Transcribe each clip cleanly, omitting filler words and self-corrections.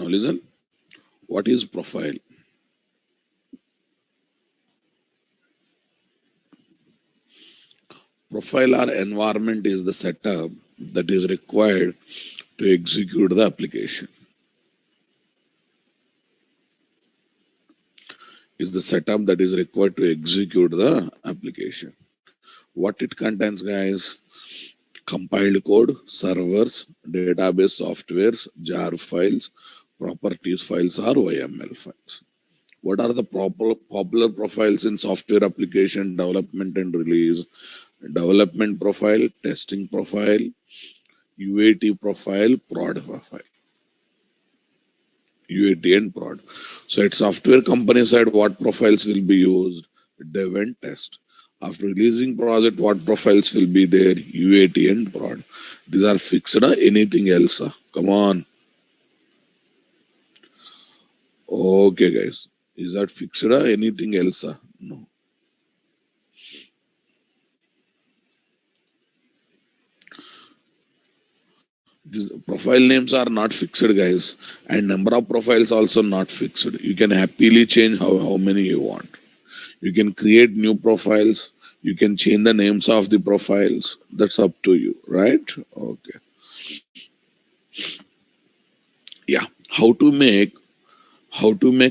Now listen, what is profile? Profile or environment is the setup that is required to execute the application. Is the setup that is required to execute the application. What it contains, guys? Compiled code, servers, database softwares, jar files, properties files, or YML files. What are the popular profiles in software application development and release? Development profile, testing profile, UAT profile, prod profile. UAT and prod. So at software company side, what profiles will be used? Dev and test. After releasing project, what profiles will be there? UAT and prod. These are fixed. Anything else? Come on. Okay, guys. Is that fixed? Anything else? No. These profile names are not fixed, guys. And number of profiles also not fixed. You can happily change how many you want. You can create new profiles. You can change the names of the profiles. That's up to you, right? Okay. Yeah. How to make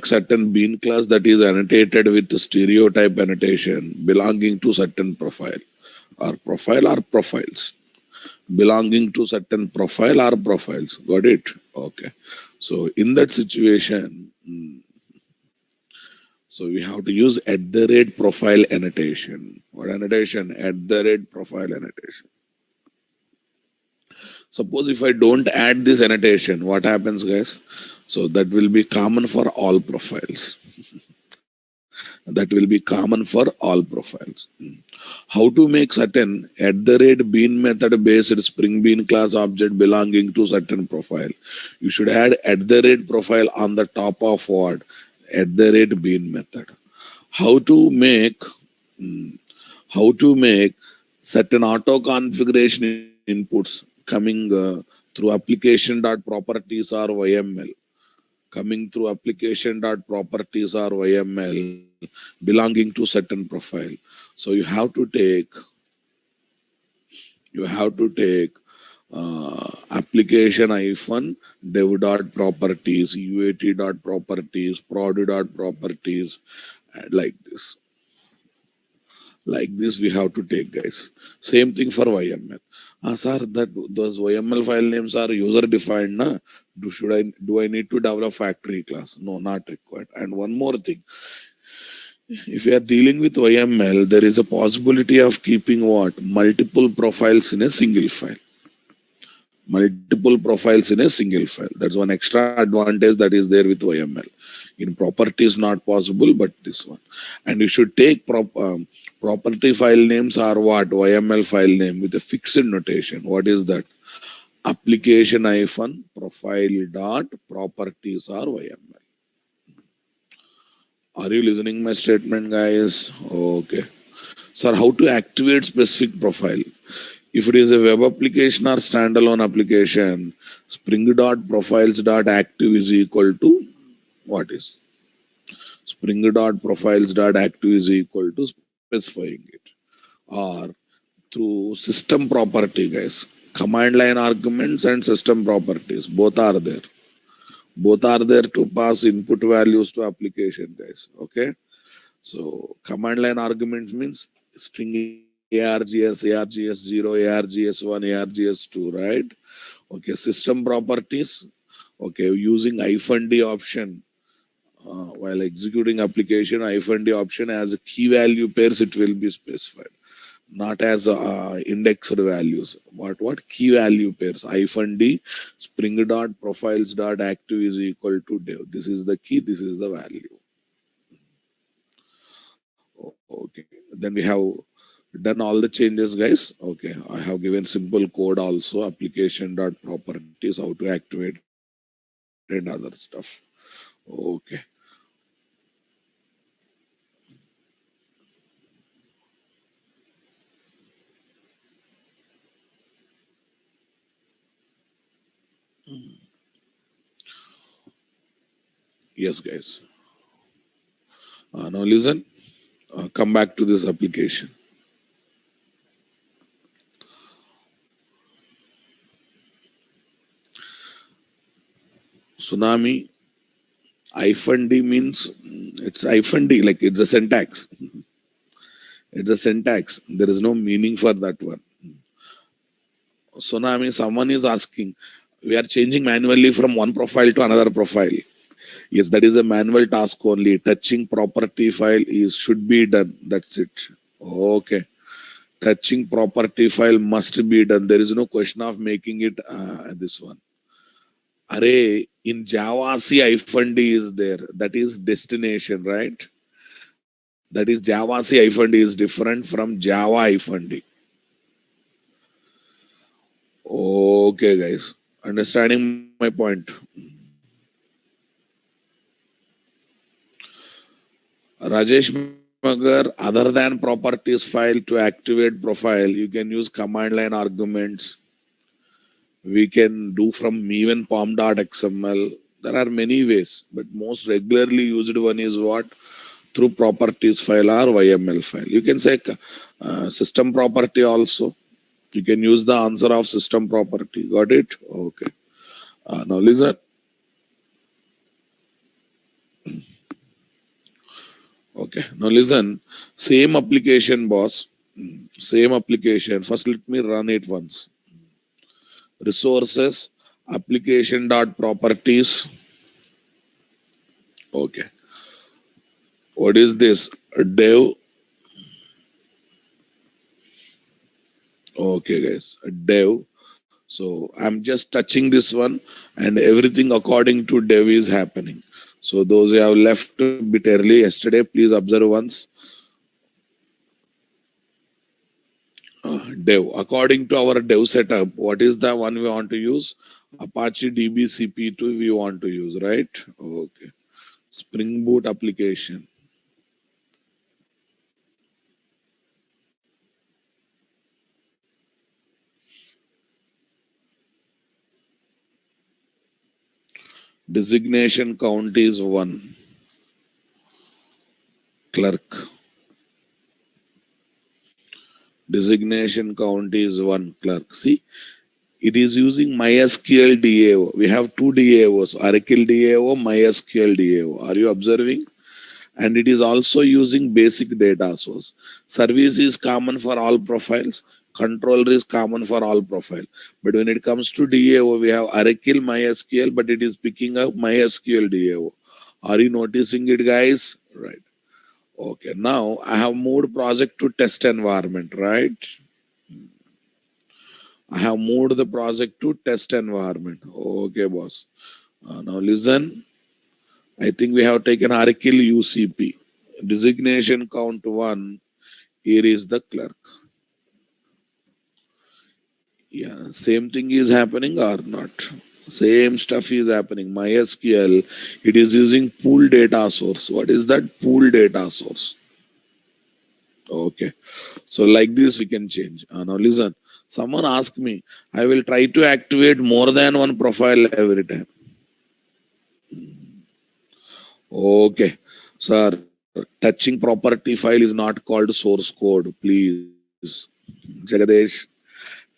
certain bean class that is annotated with stereotype annotation belonging to certain profile or profiles belonging to certain profile or profiles. Got it? Okay. So in that situation, so we have to use @profile annotation. What annotation? @profile annotation. Suppose if I don't add this annotation, what happens, guys? So that will be common for all profiles. That will be common for all profiles. How to make certain @bean method based Spring Bean class object belonging to certain profile? You should add @profile on the top of what? @bean method. How to make certain auto configuration inputs coming through application.properties or YML, coming through application.properties or YML belonging to certain profile. So you have to take application-dev.properties, UAT.properties, prod.properties, like this. Like this we have to take, guys. Same thing for YML. Sir, that those YML file names are user defined. Na? Do I need to develop factory class? No, not required. And one more thing. If you are dealing with YML, there is a possibility of keeping what? Multiple profiles in a single file. Multiple profiles in a single file. That's one extra advantage that is there with YML. In properties, not possible, but this one. And you should take property file names are what? YML file name with a fixed notation. What is that? Application-profile.properties or YML. Are you listening my statement, guys? Okay. Sir, how to activate specific profile? If it is a web application or standalone application, spring.profiles.active is equal to what is? Spring.profiles.active is equal to specifying it. Or through system property, guys. Command line arguments and system properties, both are there. Both are there to pass input values to application, guys. Okay. So command line arguments means string args, args0, args1, args2, right? Okay. System properties. Okay. Using -d option while executing application, -d option as a key value pairs, it will be specified. Not as indexed values. What key value pairs? -d spring.profiles.active is equal to dev. This is the key. This is the value. Okay. Then we have done all the changes, guys. Okay. I have given simple code also. Application.properties, how to activate and other stuff. Okay. Yes, guys. Now listen, come back to this application. Tsunami, -d means it's -d, like it's a syntax. It's a syntax. There is no meaning for that one. Tsunami, someone is asking, we are changing manually from one profile to another profile. Yes, that is a manual task only. Touching property file is should be done. That's it. Okay. Touching property file must be done. There is no question of making it this one. Array in Java C -d is there. That is destination, right? That is Java C -d is different from Java -d. Okay, guys. Understanding my point. Rajesh Magar, other than properties file to activate profile, you can use command line arguments. We can do from even pom.xml. There are many ways, but most regularly used one is what? Through properties file or YML file. You can say system property also. You can use the answer of system property. Got it? Okay. Now listen. Okay. Now listen. Same application, boss. Same application. First, let me run it once. Resources, application dot properties. Okay. What is this? Dev. Okay, guys. Dev. So I'm just touching this one, and everything according to dev is happening. So those who have left a bit early yesterday, please observe once. Dev. According to our dev setup, what is the one we want to use? Apache DBCP2 we want to use, right? Okay. Spring Boot application. Designation count is 1. Clerk. Designation count is 1. Clerk. See, it is using MySQL DAO. We have two DAOs, Oracle DAO, MySQL DAO. Are you observing? And it is also using basic data source. Service is common for all profiles. Controller is common for all profiles. But when it comes to DAO, we have Oracle MySQL, but it is picking up MySQL DAO. Are you noticing it, guys? Right. Okay. Now I have moved project to test environment, right? I have moved the project to test environment. Okay, boss. Now listen. I think we have taken Oracle UCP. Designation count 1. Here is the clerk. Yeah, same thing is happening or not? Same stuff is happening. MySQL, it is using pool data source. What is that pool data source? Okay. So like this we can change. Now listen. Someone asked me, I will try to activate more than one profile every time. Okay. Sir, touching property file is not called source code, please. Jagadesh,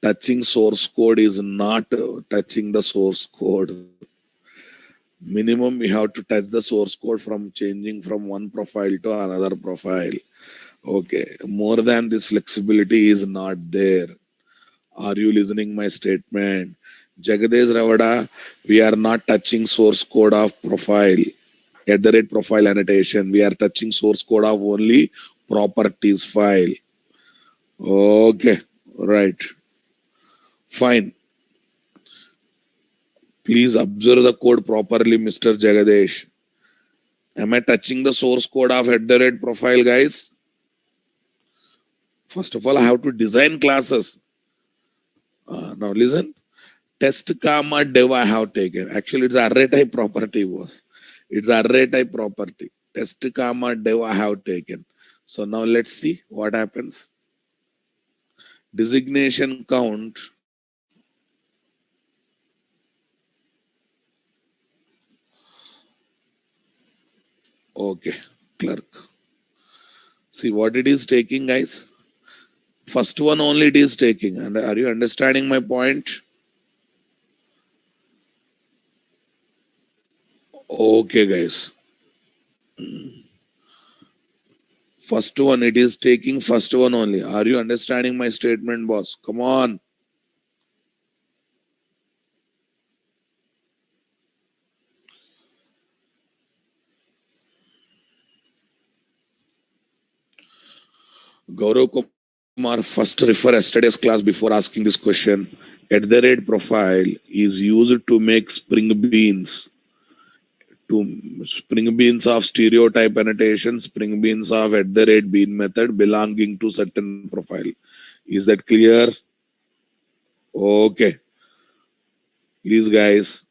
touching source code is not touching the source code. Minimum, we have to touch the source code from changing from one profile to another profile. Okay. More than this flexibility is not there. Are you listening my statement? Jagadesh Ravada, we are not touching source code of profile. At the rate profile annotation, we are touching source code of only properties file. Okay, right. Fine. Please observe the code properly, Mr. Jagadesh. Am I touching the source code of at the rate profile, guys? First of all, I have to design classes. Now listen. Test comma dev I have taken. Actually, it's array type property was. It's array type property. Test comma dev I have taken. So now let's see what happens. Designation count. Okay, clerk. See what it is taking, guys? First one only it is taking. And are you understanding my point? Okay, guys. First one, it is taking first one only. Are you understanding my statement, boss? Come on. Gaurav Kumar, first refer yesterday's class before asking this question. At the rate profile is used to make spring beans of stereotype annotation, spring beans of at the rate bean method belonging to certain profile. Is that clear? Okay. Please, guys.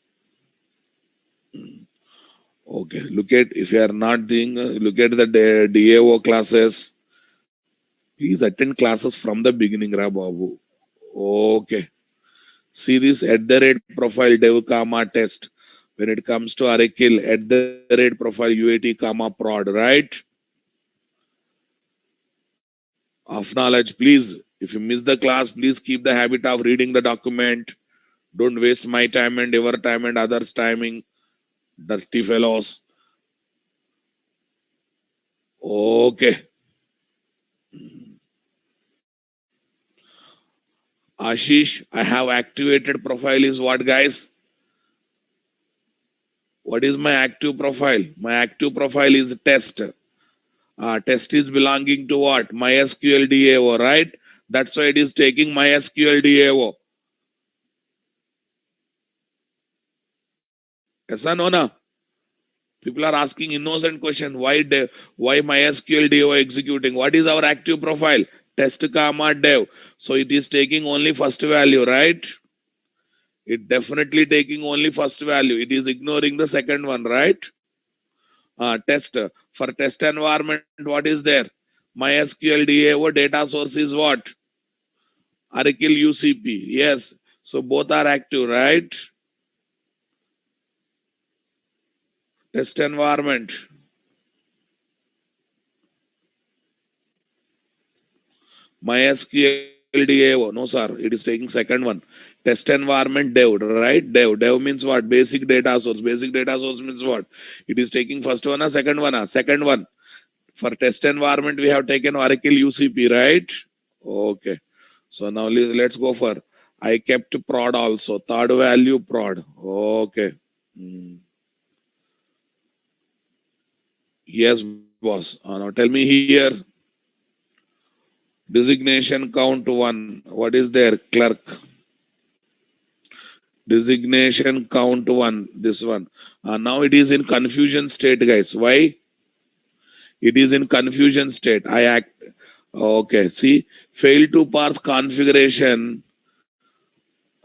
Okay. Look at, if you are not doing, look at the DAO classes. Please attend classes from the beginning, Ra Babu. Okay. See this at the rate profile dev comma test. When it comes to Oracle, at the rate profile UAT comma prod, right? Of knowledge, please. If you miss the class, please keep the habit of reading the document. Don't waste my time and your time and others' timing. Dirty fellows. Okay. Ashish, I have activated profile is what, guys? What is my active profile? My active profile is test. Test is belonging to what? MySQL DAO, right? That's why it is taking MySQL DAO. Yes or no? Na? People are asking innocent question. Why MySQL DAO executing? What is our active profile? Test comma dev. So it is taking only first value, right? It definitely taking only first value. It is ignoring the second one, right? Test. For test environment, what is there? MySQL DAO data source is what? Oracle UCP. Yes. So both are active, right? Test environment. MySQL DAO. No, sir. It is taking second one. Test environment dev, right? Dev means what? Basic data source. Basic data source means what? It is taking first one or second one? Second one. For test environment, we have taken Oracle UCP, right? Okay. So now let's go for I kept prod also. Third value prod. Okay. Yes, boss. Now tell me here. Designation count one. What is there? Clerk. Designation count one. This one. Now it is in confusion state, guys. Why? It is in confusion state. I act. Okay. See, fail to parse configuration.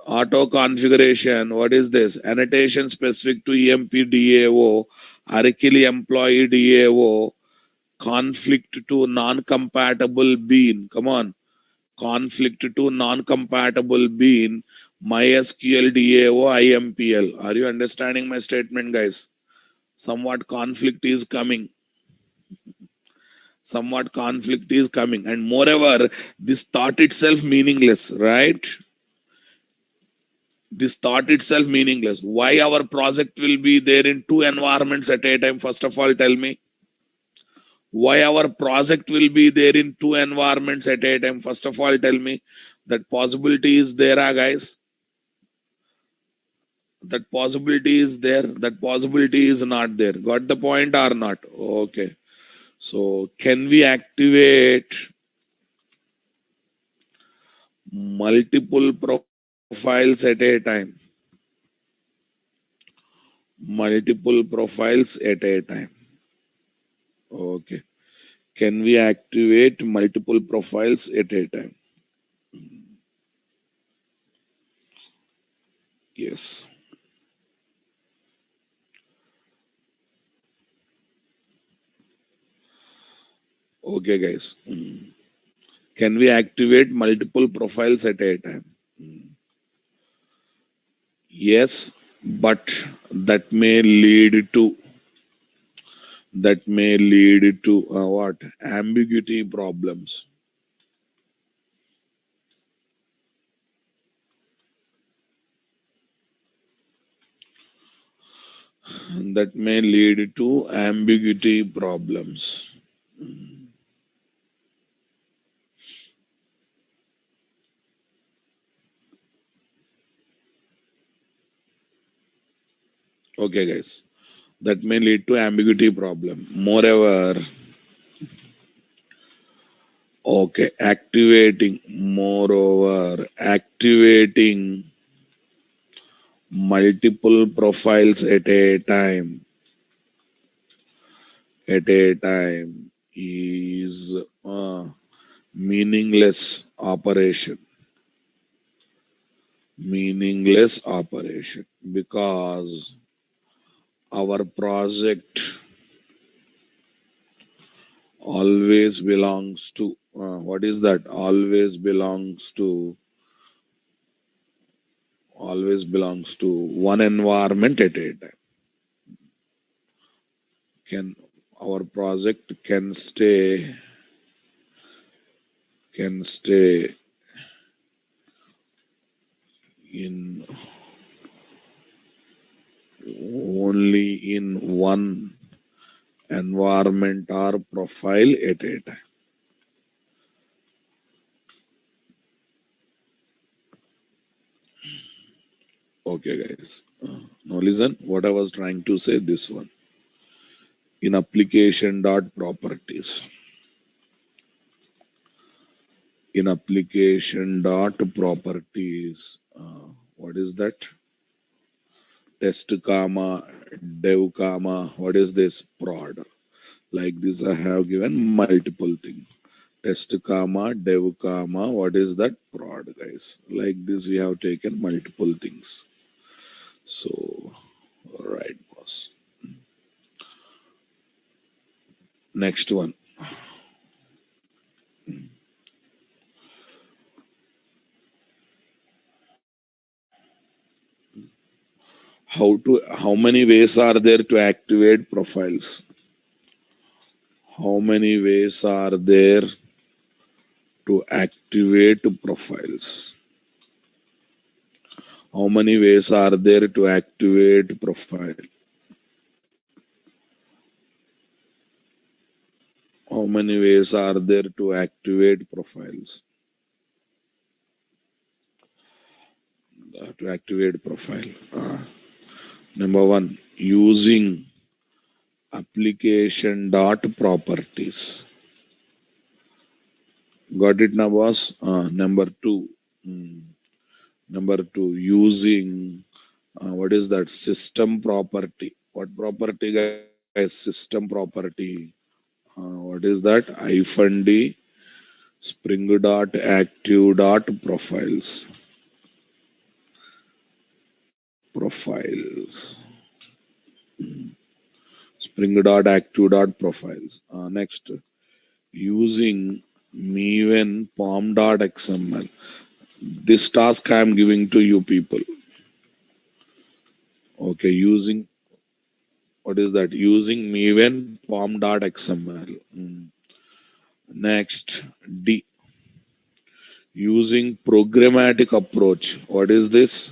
Auto configuration. What is this? Annotation specific to EMP DAO. Oracle employee DAO. Conflict to non-compatible bean. Come on. Conflict to non-compatible bean. MySQL DAO IMPL. Are you understanding my statement, guys? Somewhat conflict is coming. Somewhat conflict is coming. And moreover, this thought itself meaningless, right? This thought itself meaningless. Why our project will be there in two environments at a time? First of all, tell me. Why our project will be there in two environments at a time? First of all, tell me. That possibility is there, guys. That possibility is there. That possibility is not there. Got the point or not? Okay. So can we activate multiple profiles at a time? Multiple profiles at a time. Okay. Can we activate multiple profiles at a time? Yes. Okay, guys. Can we activate multiple profiles at a time? Yes, but that may lead to that may lead to what? Ambiguity problems. That may lead to ambiguity problems. Okay, guys. That may lead to ambiguity problem. Moreover, okay, activating multiple profiles at a time is a meaningless operation. Because our project always belongs to what is that? Always belongs to one environment at a time. Can our project can stay in only in one environment or profile at a time. Okay, guys. Now listen, what I was trying to say this one. In application dot properties. In application dot properties, what is that? Test comma, dev comma, what is this? Prod. Like this, I have given multiple things. Test comma, dev comma, what is that? Prod, guys. Like this, we have taken multiple things. So, all right, boss. Next one. How many ways are there to activate profiles? How many ways are there to activate profiles? How many ways are there to activate profile? How many ways are there to activate profiles? To activate profile. Number one, using application dot properties. Got it now, boss? Number two. Number two, using what is that? System property. What property, guys? System property. What is that? -d spring dot active dot profiles. Spring dot active dot profiles. Next, using Maven pom dot xml. This task I am giving to you people. Okay, using what is that? Using Maven pom dot xml. Next, D. Using programmatic approach. What is this?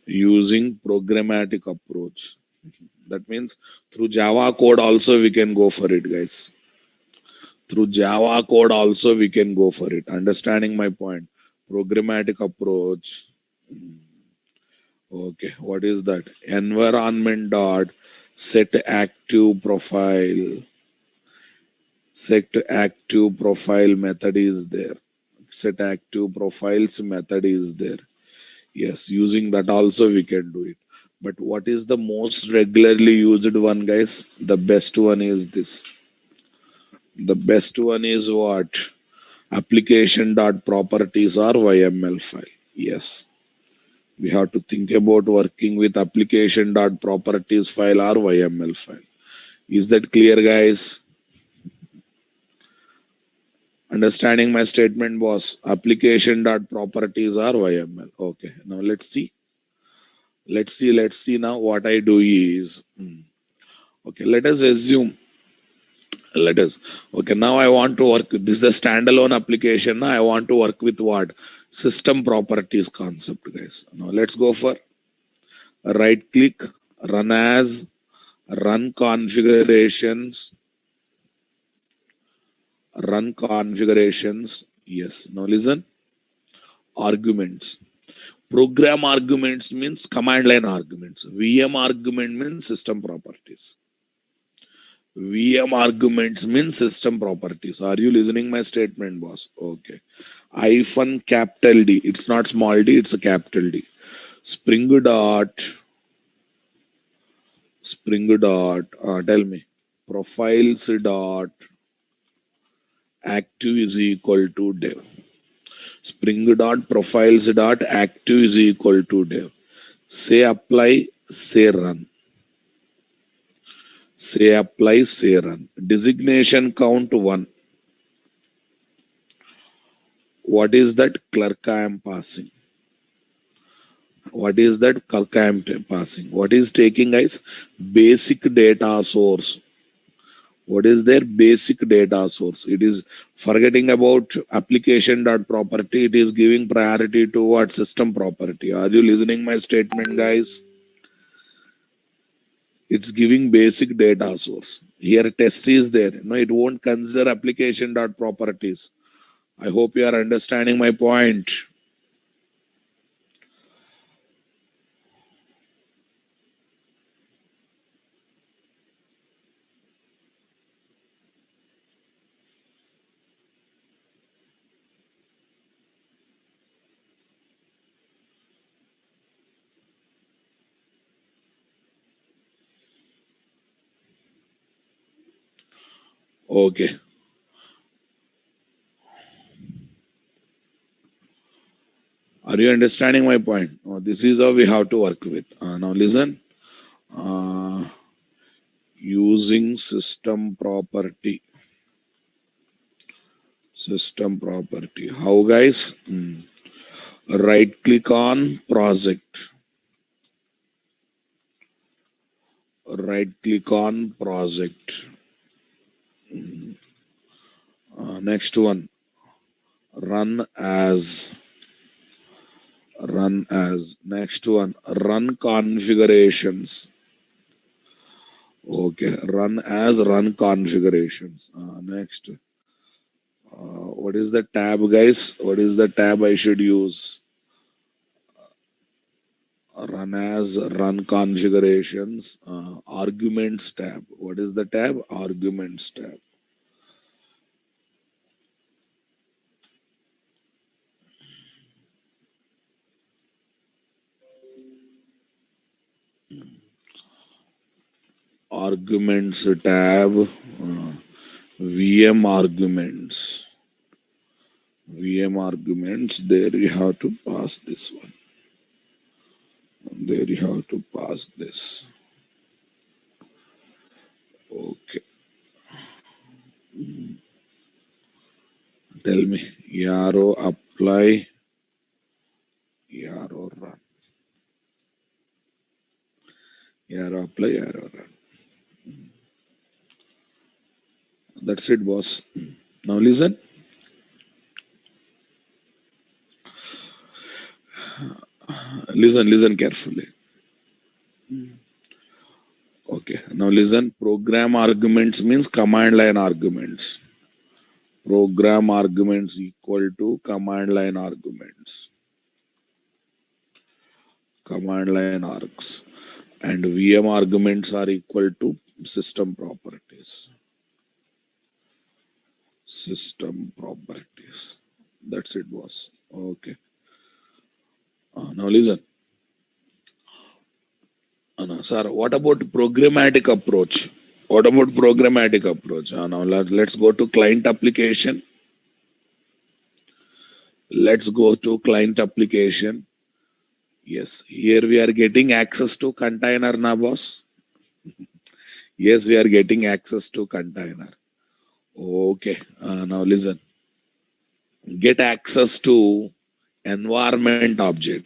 Using programmatic approach. That means through Java code also we can go for it, guys. Through Java code also we can go for it. Understanding my point? Programmatic approach. Okay, what is that? Environment dot set active profile. Set active profile method is there. Set active profiles method is there. Yes, using that also we can do it. But what is the most regularly used one, guys? The best one is this. The best one is what? Application dot properties or YML file. Yes. We have to think about working with application dot properties file or YML file. Is that clear, guys? Understanding my statement, boss? Application dot properties or YML. Okay. Now let's see. Let's see now what I do is Okay, let us assume, okay, now I want to work, this is the standalone application. Now I want to work with what? System properties concept, guys. Now let's go for right click, run as, run configurations, Yes, now listen, arguments. Program arguments means command line arguments. VM argument means system properties. VM arguments means system properties. Are you listening my statement, boss? Okay. Hyphen capital D. It's not small d, it's a capital D. Spring dot, tell me. Profiles dot active is equal to dev. Spring dot profiles dot active is equal to dev. Say apply, say run. Say apply, say run. Designation count 1. What is that clerk I am passing? What is that clerk I am passing? What is taking, guys? Basic data source. What is their basic data source? It is forgetting about application dot property. It is giving priority to what? System property. Are you listening my statement, guys? It's giving basic data source. Here test is there. No, it won't consider application dot properties. I hope you are understanding my point. Okay. Are you understanding my point? This is how we have to work with. Now listen. Using system property. System property. How, guys? Right click on project. Right click on project. Next one. Run as. Next one. Run configurations. Okay. Run as, run configurations. Next. What is the tab, guys? What is the tab I should use? Run as, run configurations, arguments tab. What is the tab? Arguments tab. Arguments tab. VM arguments. VM arguments. There you have to pass this one. There you have to pass this. Okay. Tell me. Yarrow apply. Yarrow run. Yarrow apply. Yarrow run. That's it, boss. Now listen. Listen carefully. Okay, now listen. Program arguments means command line arguments. Program arguments equal to command line arguments. Command line args. And VM arguments are equal to system properties. System properties. That's it, boss. Okay. Now listen. Sir, what about programmatic approach? What about programmatic approach? Now let's go to client application. Let's go to client application. Yes, here we are getting access to container now, boss. Yes, we are getting access to container. Okay, now listen. Get access to environment object.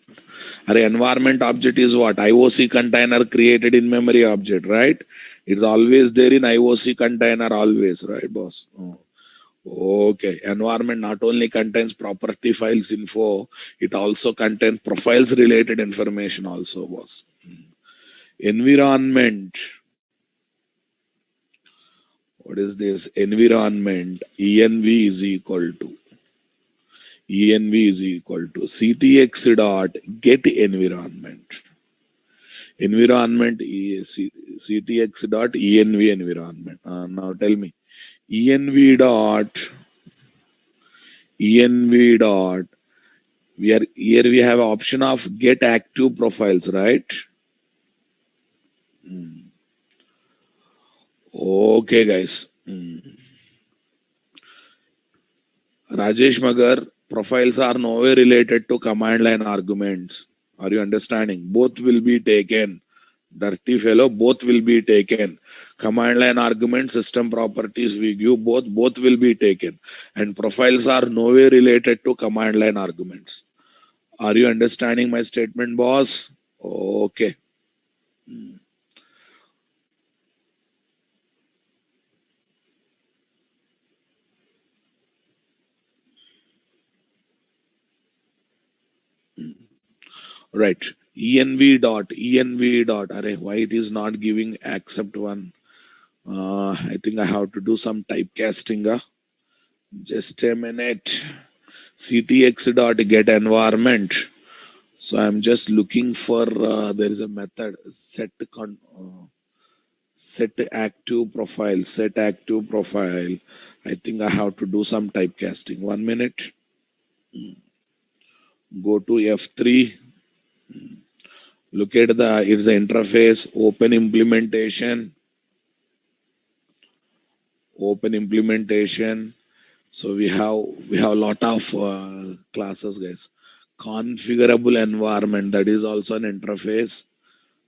Our environment object is what? IOC container created in memory object, right? It's always there in IOC container, always, right, boss? Oh. Okay. Environment not only contains property files info, it also contains profiles related information also, boss. Environment. What is this? Environment. env is equal to ctx dot get environment. Environment is ctx dot env environment. Now tell me, env dot we have option of get active profiles, right? Okay, guys. Rajesh Magar, profiles are nowhere related to command line arguments. Are you understanding? Both will be taken. Dirty fellow, both will be taken. Command line argument, system properties we give, both will be taken. And profiles are nowhere related to command line arguments. Are you understanding my statement, boss? Okay. Right. env dot. Array, why it is not giving accept one? I think I have to do some typecasting. Just a minute. ctx dot get environment. So I'm just looking for there is a method set active profile. Set active profile. I think I have to do some typecasting. 1 minute. Go to F3. Look at it's the interface. Open implementation. Open implementation. So we have a lot of classes, guys. Configurable environment, that is also an interface.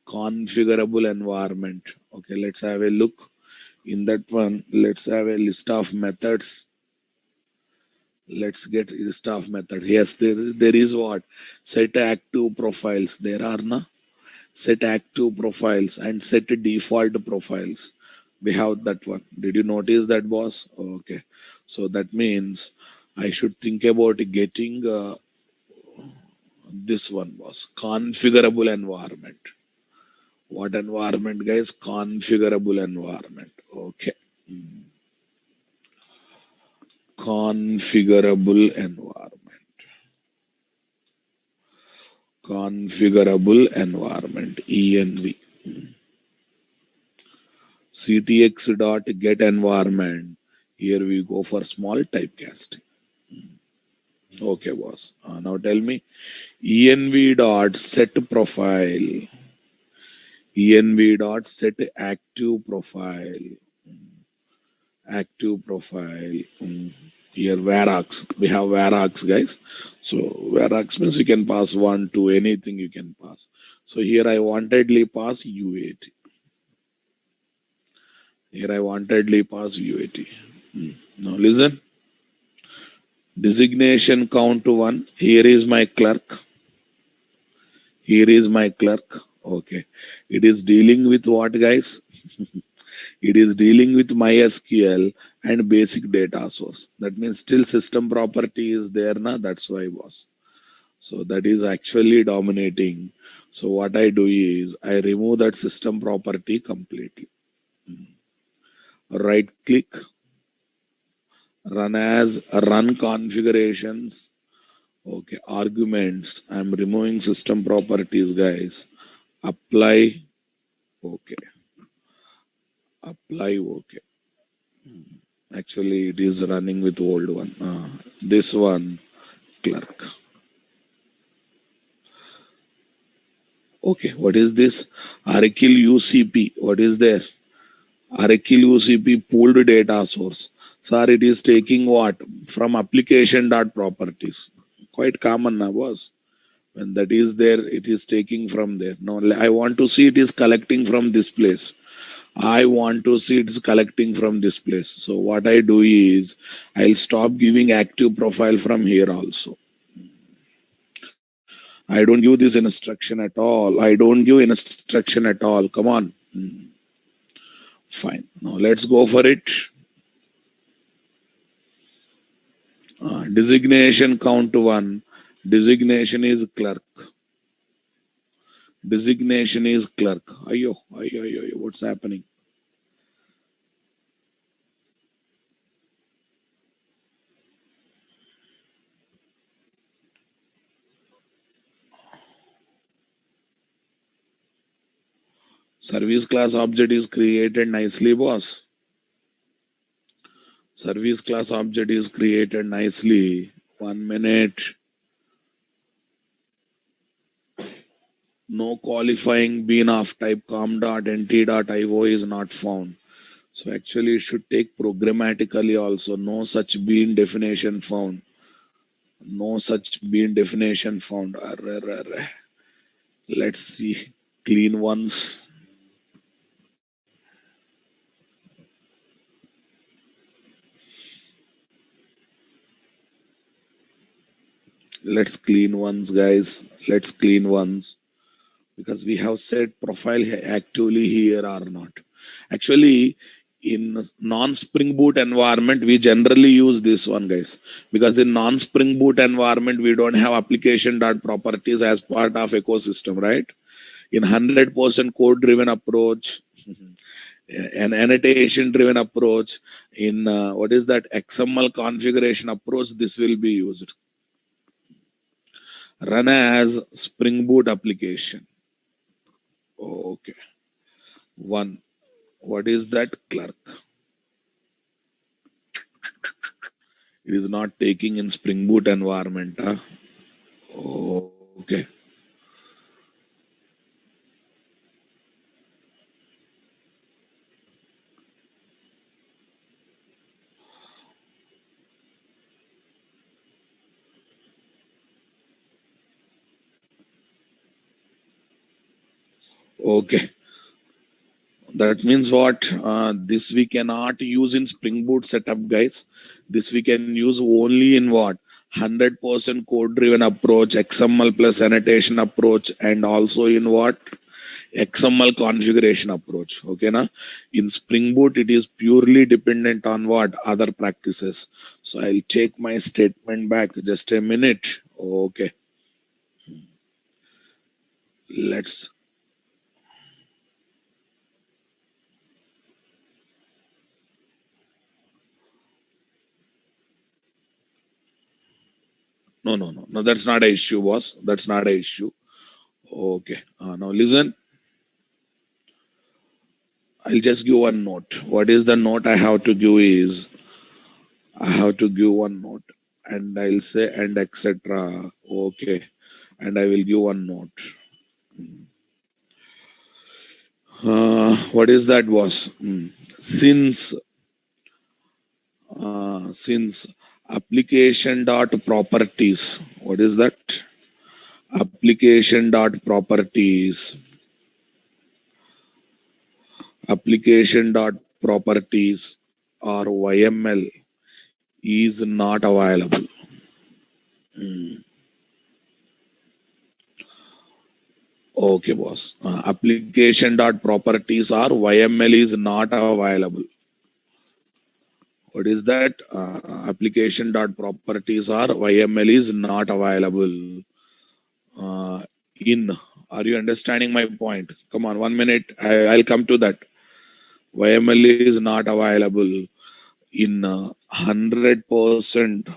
Configurable environment. Okay, let's have a look. In that one, let's have a list of methods. Let's get list of method. Yes, there is what? Set active profiles. There are na set active profiles and set default profiles. We have that one. Did you notice that, boss? Okay. So that means I should think about getting this one, boss. Configurable environment. What environment, guys? Configurable environment. Okay. Configurable environment. Configurable environment. env. ctx dot get environment. Here we go for small typecasting. Okay, boss. Now tell me, env dot set profile. env dot set active profile. Active profile. Here varargs. We have varargs, guys. So varargs means you can pass 1, 2, anything you can pass. So here I wantedly pass UAT. Here I wantedly pass UAT. Now listen. Designation count to 1. Here is my clerk. Here is my clerk. Okay. It is dealing with what, guys? It is dealing with MySQL and basic data source. That means still system property is there, na? That's why, boss. So that is actually dominating. So what I do is I remove that system property completely. Right click, run as run configurations. Okay, arguments. I'm removing system properties, guys. Apply. Okay. Apply. Okay. Actually, it is running with old one. This one, clerk. Okay, what is this? Oracle UCP. What is there? Oracle UCP pooled data source. Sir, it is taking what? From application.properties. Quite common now, boss. When that is there, it is taking from there. Now, I want to see it is collecting from this place. I want to see it is collecting from this place. So what I do is, I'll stop giving active profile from here also. I don't give this instruction at all. I don't give instruction at all. Come on. Fine. Now let's go for it. Designation count 1. Designation is clerk. Designation is clerk. Ayo, ayo, ayo, ayo. What's happening? Service class object is created nicely, boss. Service class object is created nicely. 1 minute. No qualifying bean of type com.nt.io is not found. So actually it should take programmatically also. No such bean definition found. No such bean definition found. Arre, arre. Let's see. Clean ones. Let's clean ones, guys. Let's clean ones. Because we have set profile actively here or not. Actually, in non-Spring Boot environment, we generally use this one, guys. Because in non-Spring Boot environment, we don't have application.properties as part of ecosystem, right? In 100% code-driven approach, an annotation-driven approach, in what is that XML configuration approach, this will be used. Run as Spring Boot application. Okay. 1. What is that clerk? It is not taking in Spring Boot environment. Huh? Okay. Okay. That means what? This we cannot use in Spring Boot setup, guys. This we can use only in what? 100% code driven approach, XML plus annotation approach, and also in what? XML configuration approach. Okay, na? In Spring Boot, it is purely dependent on what? Other practices. So I'll take my statement back. Just a minute. Okay. Let's. No. That's not an issue, boss. That's not an issue. Okay. Now listen. I'll just give one note. What is the note I have to give is I have to give one note and I'll say and etc. Okay. And I will give one note. What is that, boss? Since application dot properties. What is that? Application dot properties. Application dot properties or YML is not available. Okay, boss. Application dot properties or YML is not available. What is that? Application dot properties or YML is not available. Are you understanding my point? Come on, 1 minute. I'll come to that. YML is not available in 100%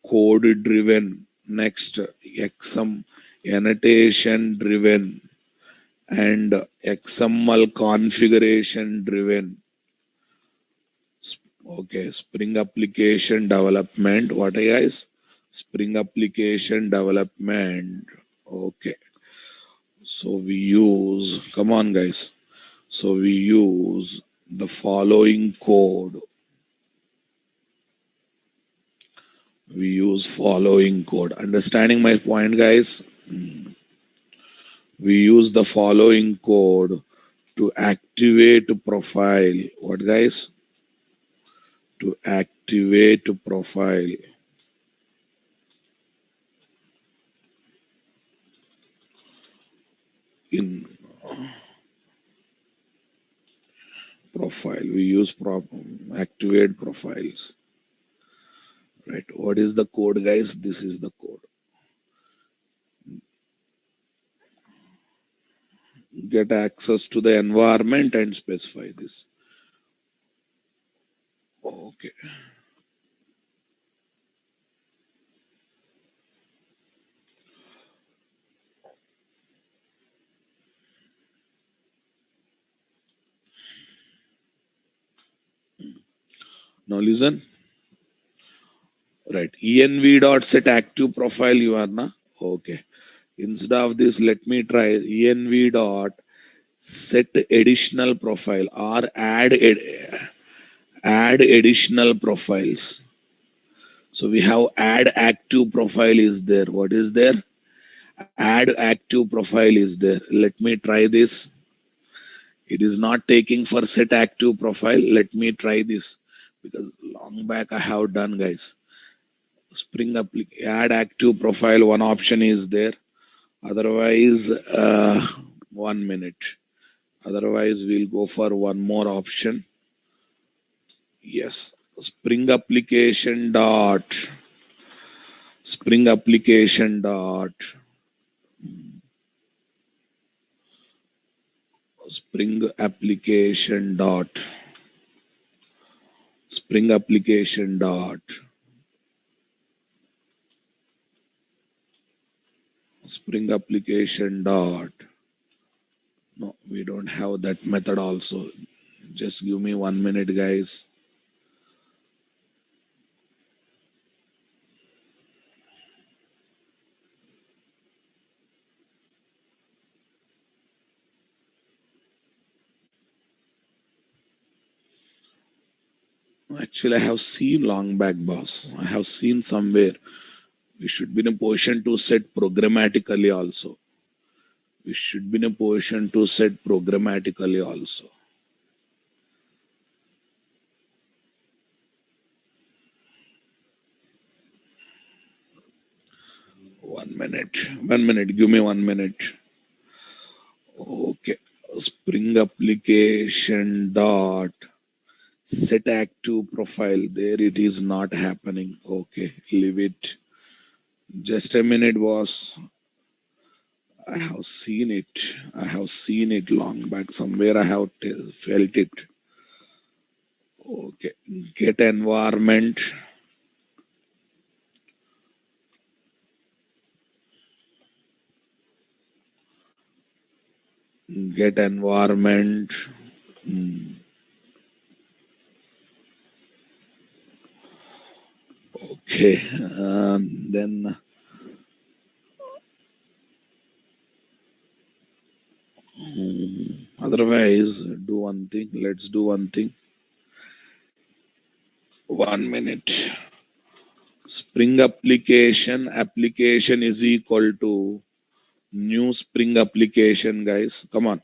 code driven. Next, XM annotation driven and XML configuration driven. Okay, Spring application development. What guys? Spring application development. Okay. So we use, come on guys. So we use the following code. We use following code. Understanding my point, guys? We use the following code to activate profile. What guys? To activate profile. in profile. We use activate profiles. Right. What is the code, guys? This is the code. Get access to the environment and specify this. Okay. Now listen. Right. env dot set active profile you are na. Okay. Instead of this, let me try env dot set additional profile or add additional profiles. So we have add active profile is there. What is there? Add active profile is there. Let me try this. It is not taking for set active profile. Let me try this because long back I have done, guys. Spring add active profile. One option is there. Otherwise, 1 minute. Otherwise, we'll go for one more option. Yes, Spring application dot Spring application dot Spring application dot Spring application dot Spring application dot. No, we don't have that method also. Just give me 1 minute, guys. Actually, I have seen long back, boss. I have seen somewhere. We should be in a position to set programmatically also. We should be in a position to set programmatically also. 1 minute. 1 minute. Give me 1 minute. Okay. Spring application dot set active profile. There it is not happening. Okay. Leave it. Just a minute, boss. I have seen it. I have seen it long back. Somewhere I have felt it. Okay. Get environment. Get environment. Okay. Then otherwise, do one thing. Let's do one thing. 1 minute. Spring application is equal to new Spring application, guys. Come on.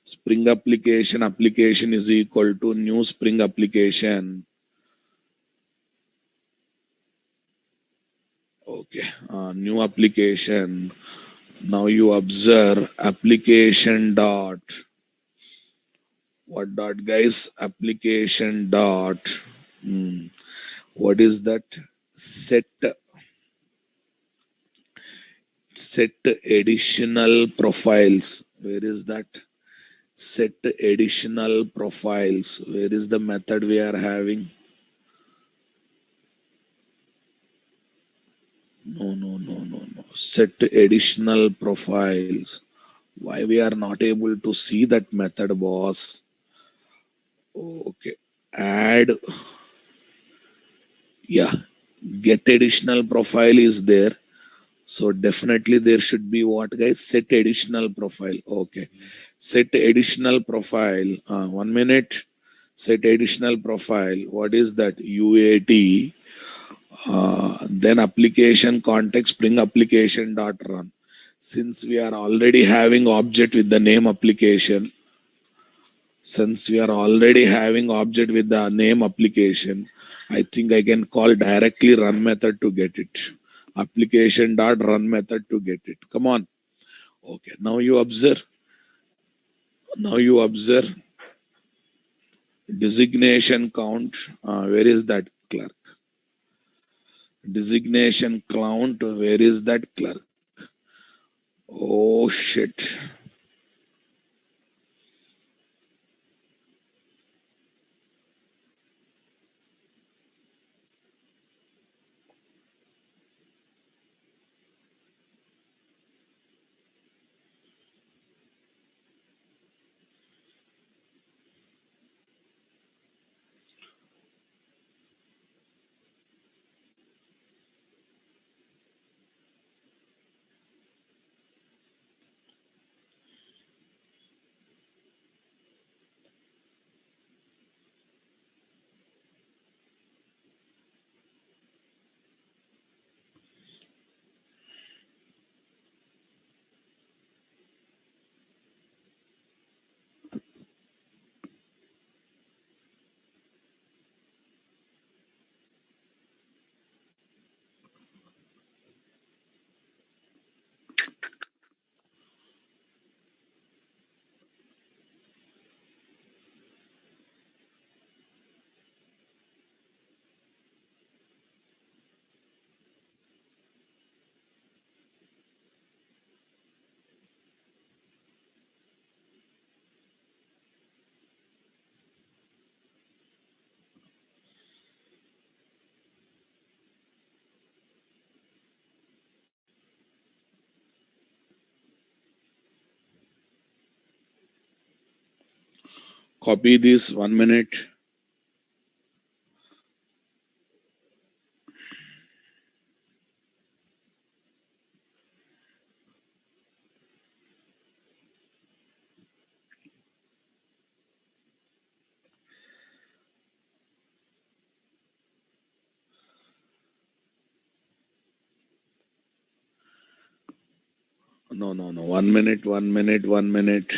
Spring application is equal to new Spring application. Okay. New application. Now you observe application dot. What dot, guys? Application dot. What is that? Set additional profiles. Where is that? Set additional profiles. Where is the method we are having? No. Set additional profiles. Why we are not able to see that method, boss? Okay. Add. Yeah. Get additional profile is there. So definitely there should be what, guys? Set additional profile. Okay. Set additional profile. 1 minute. Set additional profile. What is that? UAT. Then application context Spring application dot run. Since we are already having object with the name application, I think I can call directly run method to get it. Application dot run method to get it. Come on. Okay, now you observe. Now you observe designation count. Where is that clerk? Designation count. Where is that clerk? Oh shit. Copy this 1 minute. No. 1 minute, 1 minute, 1 minute.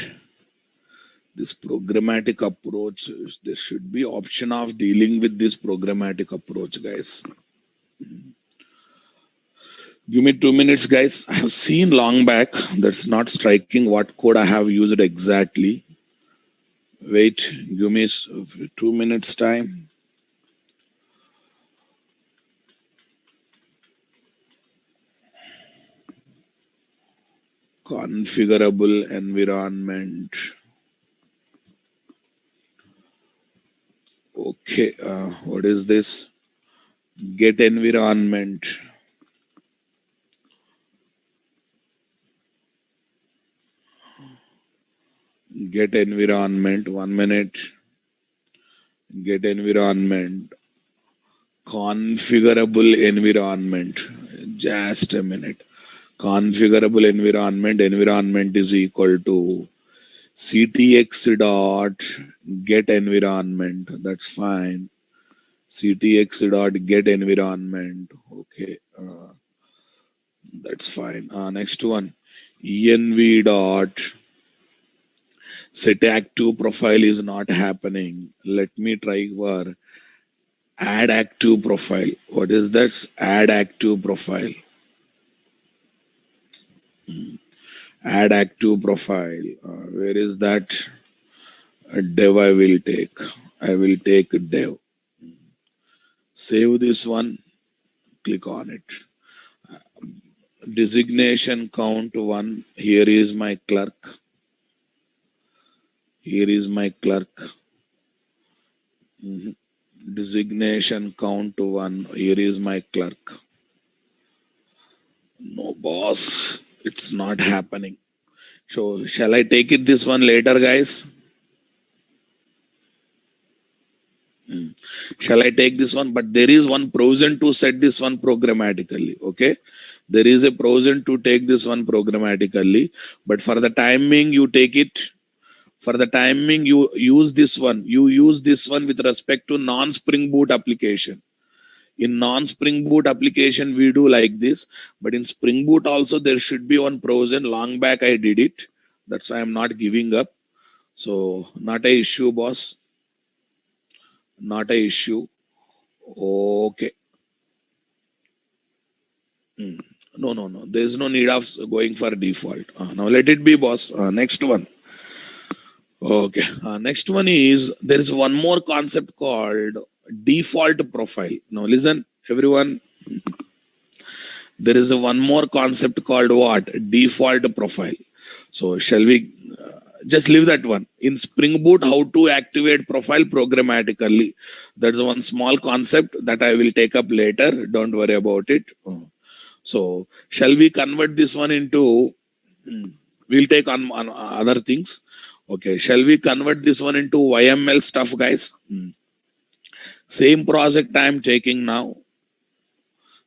This programmatic approach, there should be option of dealing with this programmatic approach, guys. Give me 2 minutes, guys. I have seen long back. That's not striking what code I have used exactly. Wait, give me 2 minutes time. Configurable environment. Okay, what is this? Get environment. Get environment. 1 minute. Get environment. Configurable environment. Just a minute. Configurable environment. Environment is equal to ctx dot get environment. That's fine. Ctx dot get environment. Okay, that's fine. Next one, env dot set active profile is not happening. Let me try for add active profile. What is that? Add active profile. Add active profile. Where is that? Dev I will take. I will take dev. Save this one. Click on it. Designation count 1. Here is my clerk. Here is my clerk. Designation count 1. Here is my clerk. No, boss. It's not happening. So, shall I take it this one later, guys? Shall I take this one? But there is one provision to set this one programmatically. Okay. There is a provision to take this one programmatically. But for the timing, you take it. For the timing, you use this one. You use this one with respect to non-Spring Boot application. In non-Spring Boot application, we do like this. But in Spring Boot also, there should be one provision. Long back, I did it. That's why I'm not giving up. So, not a issue, boss. Not a issue. Okay. No. There is no need of going for default. Now let it be, boss. Next one. Okay. Next one is there is one more concept called default profile. Now listen, everyone. There is one more concept called what? Default profile. So shall we just leave that one? In Spring Boot, how to activate profile programmatically. That's one small concept that I will take up later. Don't worry about it. So shall we convert this one into, we'll take on other things. Okay, shall we convert this one into YML stuff, guys? Same project I'm taking now.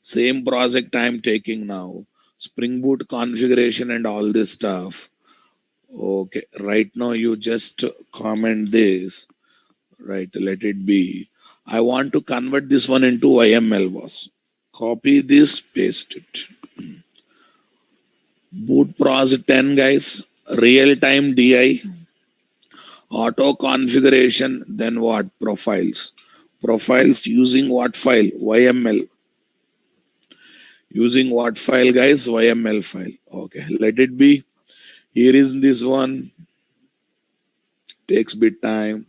Same project I'm taking now. Spring Boot configuration and all this stuff. Okay, right now you just comment this. Right, let it be. I want to convert this one into YML, boss. Copy this, paste it. Boot pros 10, guys. Real-time DI. Auto configuration, then what? Profiles. Profiles using what file? YML. Using what file, guys? YML file. Okay, let it be. Here is this one. Takes bit time.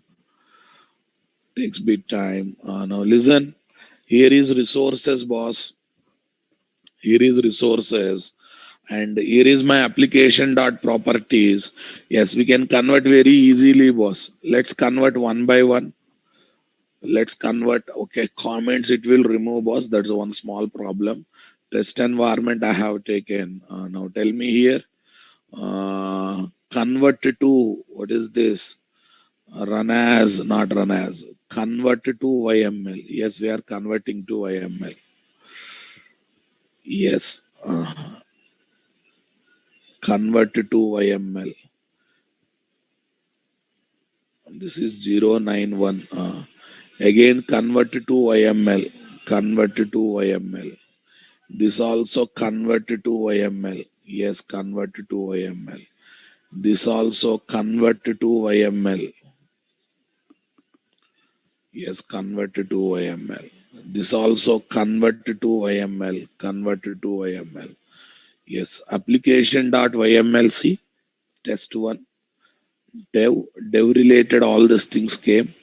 Takes bit time. Now listen. Here is resources, boss. Here is resources. And here is my application dot properties. Yes, we can convert very easily, boss. Let's convert one by one. Let's convert. Okay, comments it will remove, boss. That's one small problem. Test environment I have taken. Now tell me here. Convert to, what is this? Run as, not run as. Convert to YML. Yes, we are converting to YML. Yes. Convert to YML. This is 091. Again, convert to YML. Convert to YML. This also convert to YML. Yes, convert to YML. This also convert to YML. Yes, convert to YML. This also convert to YML. Convert to YML. Yes, application.yml. See, test one. Dev related, all these things came.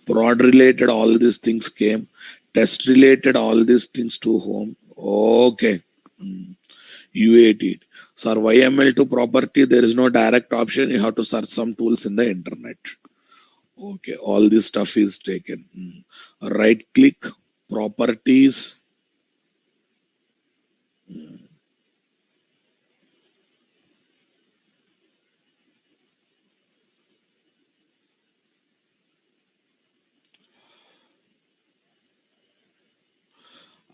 Prod related, all these things came. Test related, all these things to home. Okay. U8. So YML to property, there is no direct option. You have to search some tools in the internet. Okay, all this stuff is taken. Right click, properties.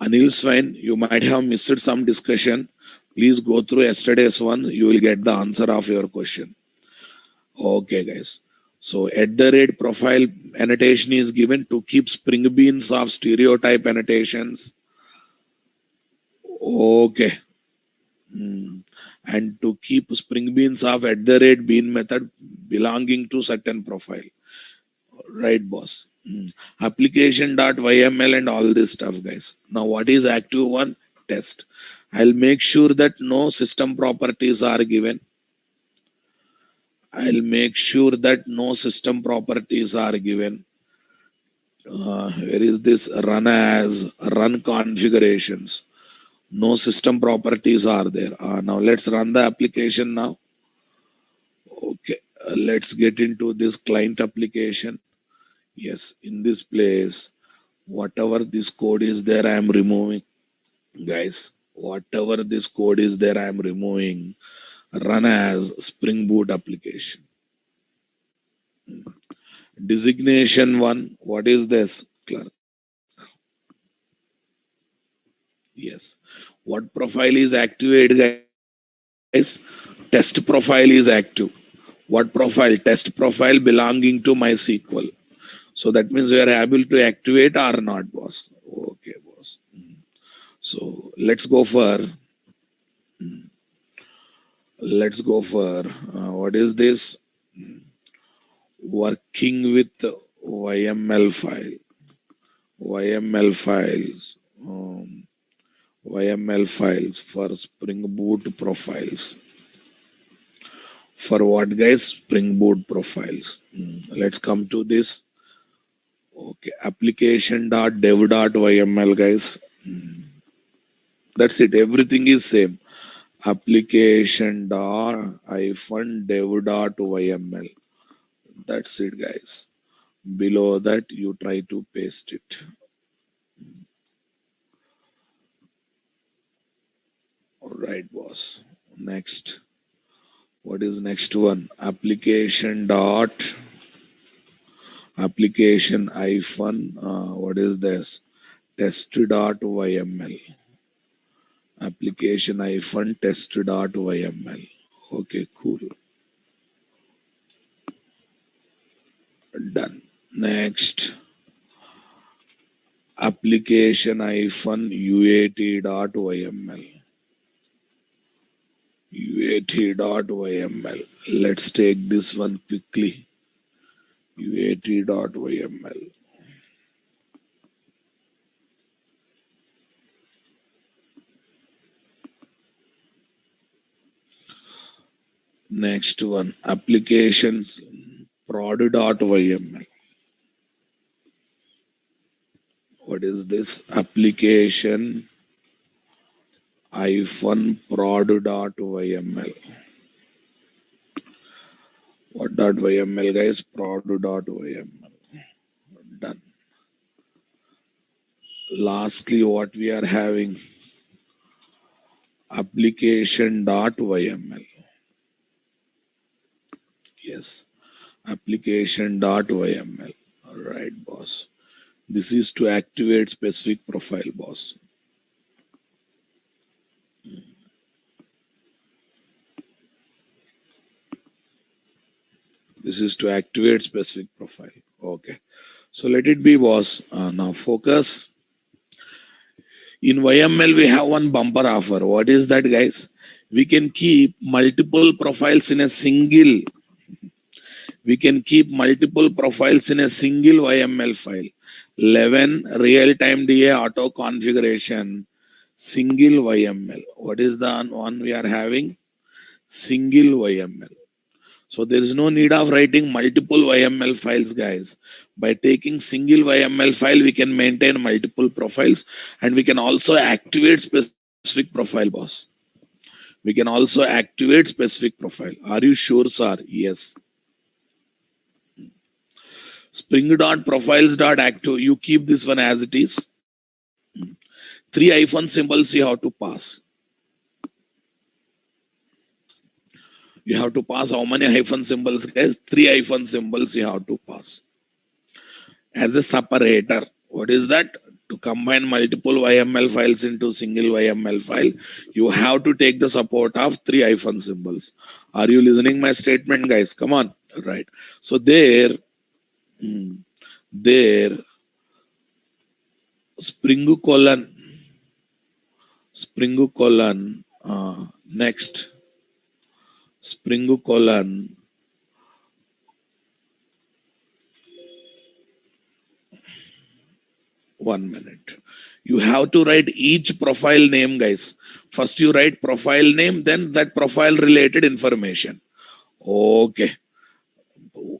Anil Swain, you might have missed some discussion. Please go through yesterday's one. You will get the answer of your question. Okay, guys. So at the rate profile annotation is given to keep spring beans of stereotype annotations. Okay. And to keep spring beans of at the rate bean method belonging to certain profile. Right, boss. Application.yml and all this stuff, guys. Now, what is active one? Test. I'll make sure that no system properties are given. I'll make sure that no system properties are given. Where is this? Run as, run configurations. No system properties are there. Now, let's run the application now. Okay, let's get into this client application. Yes, in this place, whatever this code is there, I am removing. Guys, whatever this code is there, I am removing. Run as Spring Boot application. Designation one, what is this? Clerk. Yes. What profile is activated, guys? Test profile is active. What profile? Test profile belonging to MySQL. So that means we are able to activate or not, boss. Okay, boss. So let's go for what is this? Working with YML file. YML files. YML files for Spring Boot profiles. For what, guys? Spring Boot profiles. Let's come to this. Okay, application.dev.yml, guys. That's it. Everything is same. Application.dev.yml. That's it, guys. Below that, you try to paste it. All right, boss. Next. What is next one? Application hyphen. What is this? Test.yml. Application hyphen test.yml. Okay, cool. Done. Next. Application hyphen uat.yml. uat.yml. Let's take this one quickly. uat.yml. Next one, applications prod.yml. What is this? Application hyphen prod.yml. What .yml, guys? Prod.yml. Done. Lastly, what we are having? Application.yml. Yes, application.yml. All right, boss. This is to activate specific profile, boss. This is to activate specific profile. Okay. So let it be, boss. Now focus. In YML, we have one bumper offer. What is that, guys? We can keep multiple profiles in a single. We can keep multiple profiles in a single YML file. 11 real-time DA auto configuration, single YML. What is the one we are having? Single YML. So there is no need of writing multiple YML files, guys. By taking single YML file, we can maintain multiple profiles and we can also activate specific profile, boss. We can also activate specific profile. Are you sure, sir? Yes. Spring.profiles.active. You keep this one as it is. 3 hyphen symbols you have to pass. You have to pass how many hyphen symbols, guys? 3 hyphen symbols you have to pass. As a separator. What is that? To combine multiple YML files into single YML file, you have to take the support of 3 hyphen symbols. Are you listening my statement, guys? Come on. Right. So there spring colon next spring colon 1 minute. You have to write each profile name, guys. First you write profile name, then that profile related information. Okay.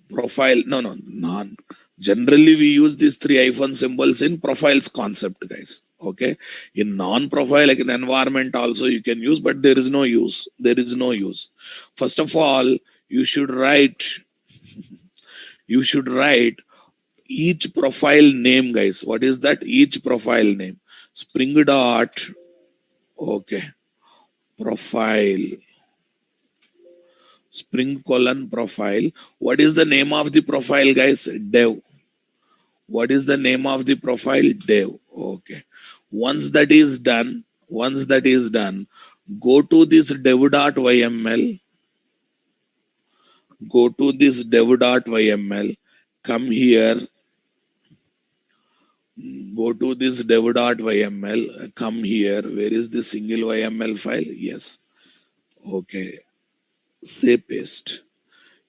Profile, none. Generally, we use these 3 hyphen symbols in profiles concept, guys. Okay. In non-profile, like in environment also you can use, but there is no use. There is no use. First of all, you should write each profile name, guys. What is that? Each profile name. Spring dot, okay, profile. Spring colon profile. What is the name of the profile, guys? Dev. What is the name of the profile? Dev. Okay. Once that is done, go to this dev.yml. Go to this dev.yml. Come here. Go to this dev.yml. Come here. Where is the single YML file? Yes. Okay. Say paste.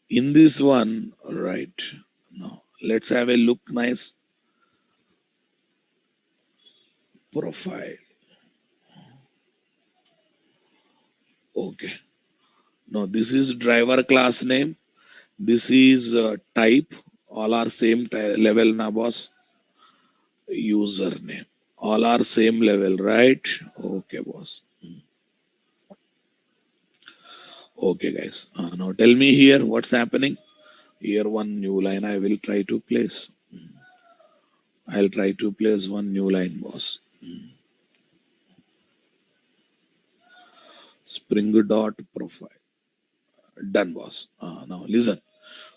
In this one, right. Now, let's have a look nice. Profile. Okay. No, this is driver class name. This is type. All are same level na boss. Username. All are same level, right? Okay, boss. Okay, guys. Now tell me here what's happening. Here one new line I will try to place. I'll try to place one new line, boss. Spring dot profile. Done, boss. Now listen.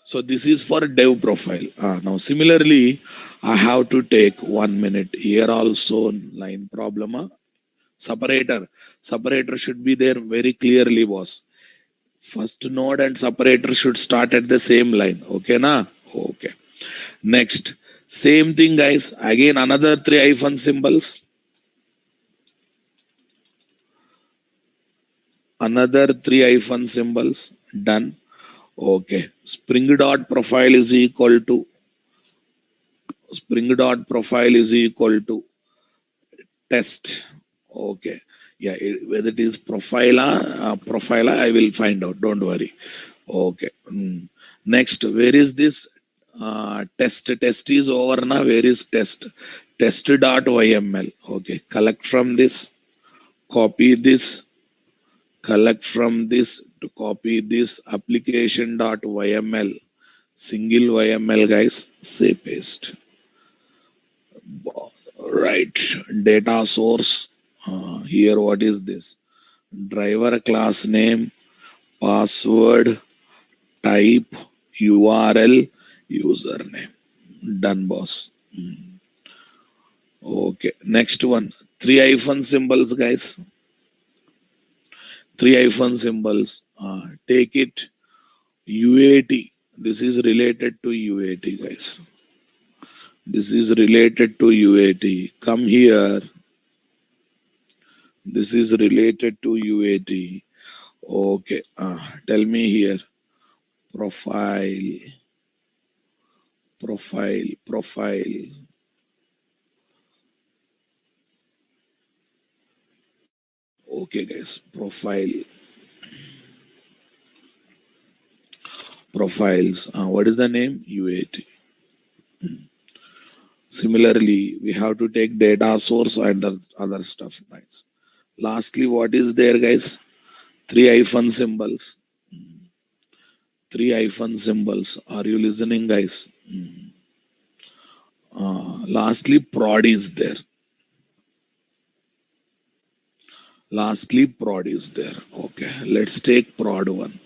So this is for dev profile. Now similarly, I have to take 1 minute. Here also line problem. Separator. Separator should be there very clearly, boss. First node and separator should start at the same line. Okay, na? Okay. Next. Same thing, guys. Again, another 3 symbols. Another 3 symbols. Done. Okay. Spring dot profile is equal to test. Okay. Yeah, whether it is profile, I will find out. Don't worry. Okay. Next, where is this test? Test is over now. Where is test? Test.yml. Okay. Collect from this. Copy this. Collect from this to copy this application.yml. Single YML, guys. Say paste. Right. Data source. Here, what is this? Driver class name, password, type, URL, username. Done, boss. Okay. Next one. 3 symbols, guys. 3 symbols. Take it. UAT. This is related to UAT, guys. This is related to UAT. Come here. This is related to UAT. Okay. Tell me here. Profile. Okay, guys. Profiles. What is the name? UAT. Similarly, we have to take data source and other stuff. Nice. Lastly, what is there, guys? 3 symbols. 3 symbols. Are you listening, guys? Lastly, prod is there. Okay, let's take prod one.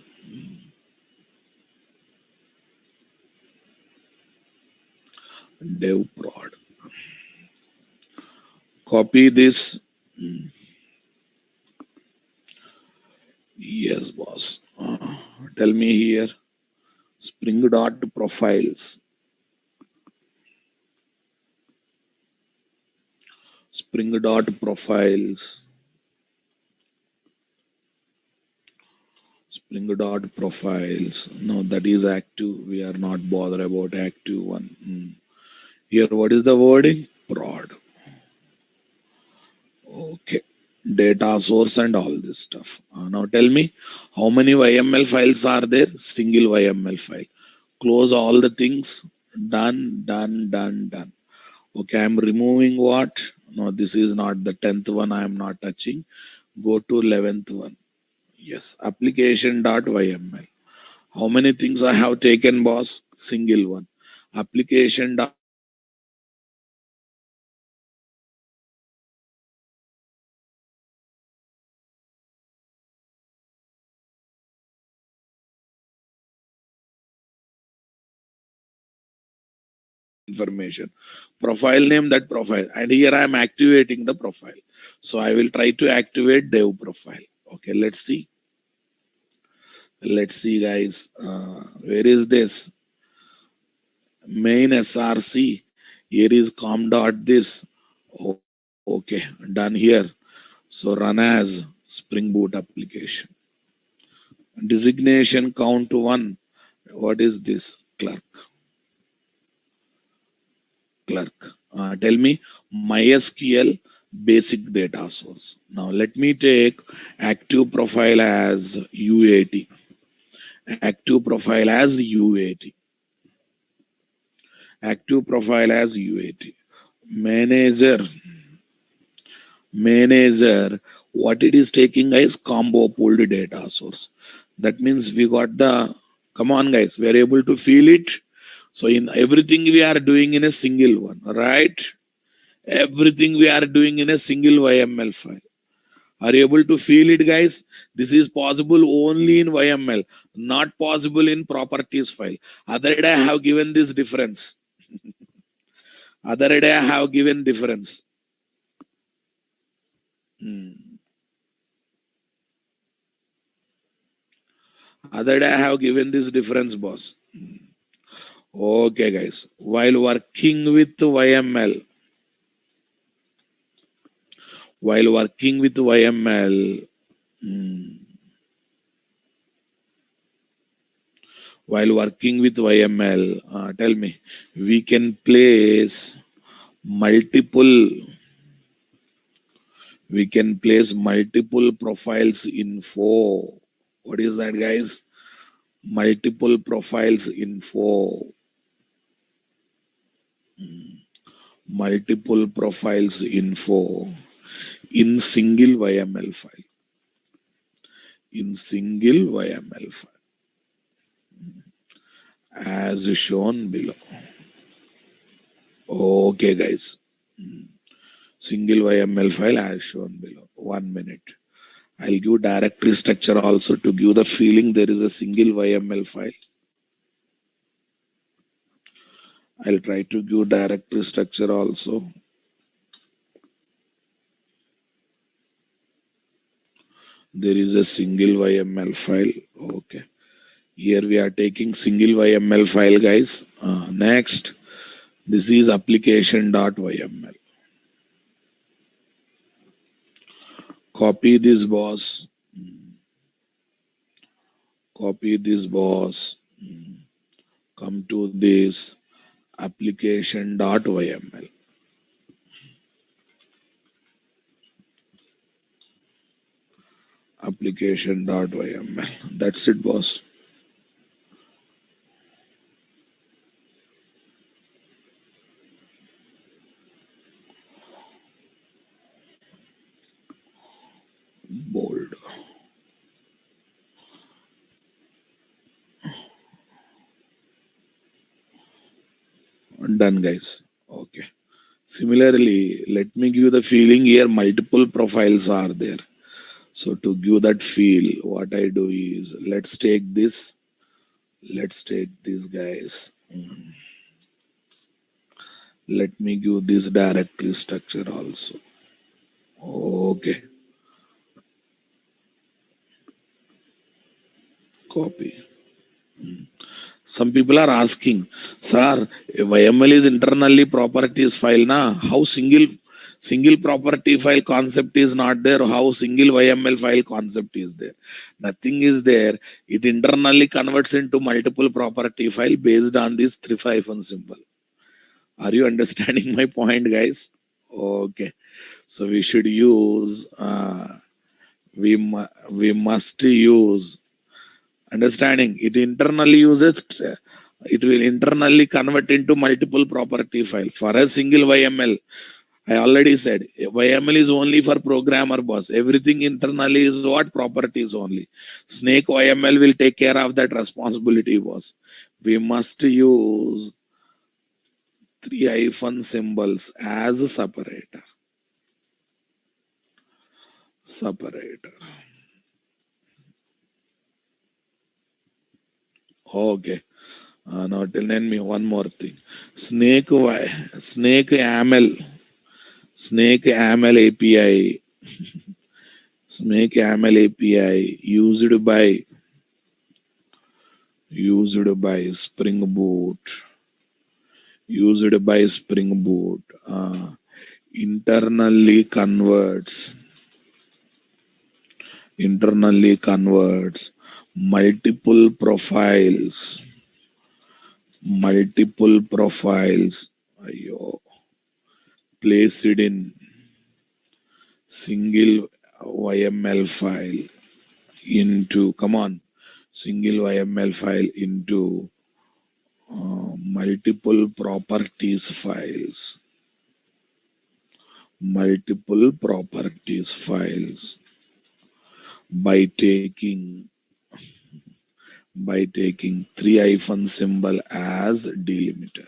Dev prod. Copy this. Yes, boss. Tell me here. Spring dot profiles. Spring dot profiles. Spring dot profiles. No, that is active. We are not bothered about active one. Here, what is the wording? Prod. Okay. Data source and all this stuff. Now tell me, how many YML files are there? Single YML file. Close all the things. Done. Okay, I'm removing what? No, this is not the 10th one. I am not touching. Go to 11th one. Yes, application.yml. How many things I have taken, boss? Single one. Application. Information. Profile name, that profile. And here I am activating the profile. So I will try to activate dev profile. Okay, let's see. Let's see, guys. Where is this? Main SRC. Here is com dot this. Oh, okay, done here. So run as Spring Boot application. Designation count 1. What is this? Clerk. Tell me, MySQL basic data source. Now let me take active profile as UAT. Active profile as UAT. Active profile as UAT. Manager. Manager. What it is taking is combo pooled data source. That means we got the, come on guys, we are able to feel it. So in everything we are doing in a single one, right? Everything we are doing in a single YML file. Are you able to feel it, guys? This is possible only in YML, not possible in properties file. Other day I have given this difference. Other day I have given difference. Other day I have given this difference, boss. Okay, guys. While working with YML, while working with YML, while working with YML, tell me, we can place multiple, we can place multiple profiles info. What is that, guys? Multiple profiles info. Multiple profiles info in single YML file. In single YML file. As shown below. Okay, guys. Single YML file as shown below. 1 minute. I'll give directory structure also to give the feeling there is a single YML file. I'll try to give directory structure also. There is a single YML file. Okay. Here we are taking single YML file, guys. Next, this is application.yml. Copy this, boss. Copy this, boss. Come to this application.yml. Application.yml. That's it, boss. Bold. Done, guys. Okay. Similarly, let me give the feeling here multiple profiles are there. So to give that feel, what I do is, let's take this. Let's take this, guys. Let me give this directory structure also. Okay. Copy. Some people are asking, sir, YML is internally properties file na? How single property file concept is not there? How single YML file concept is there? Nothing is there. It internally converts into multiple property file based on this 3-hyphen symbol. Are you understanding my point, guys? Okay. So we should use, we must use, understanding, it internally uses, it will internally convert into multiple property file. For a single YML, I already said, YML is only for programmer, boss. Everything internally is what? Properties only. Snake YML will take care of that responsibility, boss. We must use 3-hyphen symbols as a separator. Separator. Okay. Now tell me one more thing. Snake YAML. Snake YAML API. Snake YAML API used by Spring Boot. Used by Spring Boot. Internally converts multiple profiles. Placed in single YML file into, come on, single YML file into multiple properties files, by taking 3 hyphen symbol as delimiter.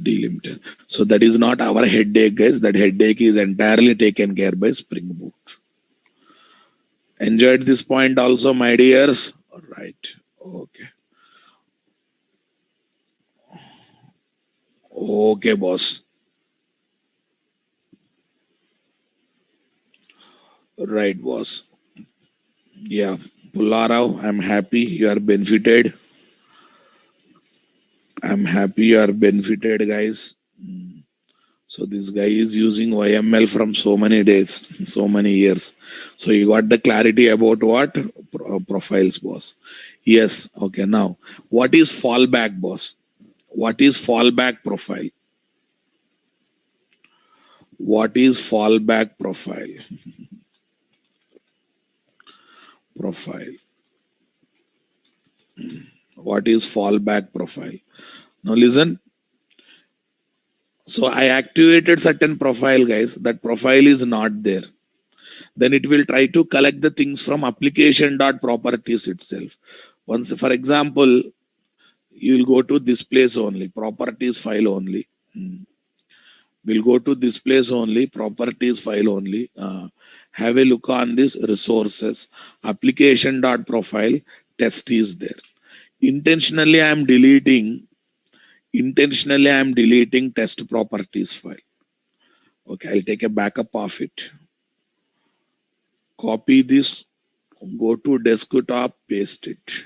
Delimiter. So that is not our headache, guys. That headache is entirely taken care by Spring Boot. Enjoyed this point also, my dears? All right. Okay. Okay, boss. Right, boss. Yeah. Pullarao, I'm happy you are benefited. Guys. So this guy is using YML from so many days, so many years. So you got the clarity about what? Profiles, boss. Yes. Okay. Now, what is fallback, boss? What is fallback profile? What is fallback profile? What is fallback profile? Now listen. So I activated certain profile, guys. That profile is not there. Then it will try to collect the things from application.properties itself. Once, for example, you will go to this place only, properties file only. We'll go to this place only, properties file only. Have a look on this resources, application.profile, test is there. Intentionally, I am deleting test properties file. Okay, I'll take a backup of it. Copy this, go to desktop, paste it.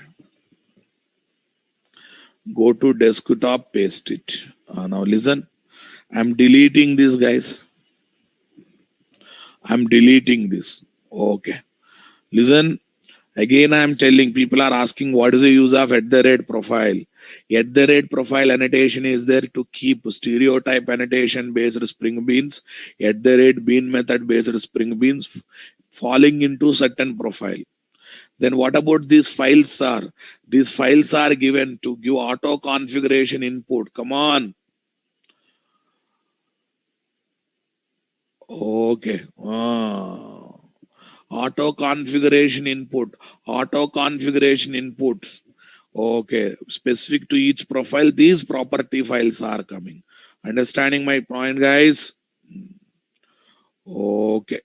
Go to desktop, paste it. Now listen, I'm deleting this, guys. I'm deleting this. Okay. Listen, again, I'm telling, people are asking what is the use of @profile. @profile annotation is there to keep stereotype annotation based Spring Beans, @bean method based Spring Beans falling into certain profile. Then what about these files are? These files are given to give auto configuration input. Come on. Okay. Auto configuration inputs. Okay. Specific to each profile, these property files are coming. Understanding my point, guys? Okay.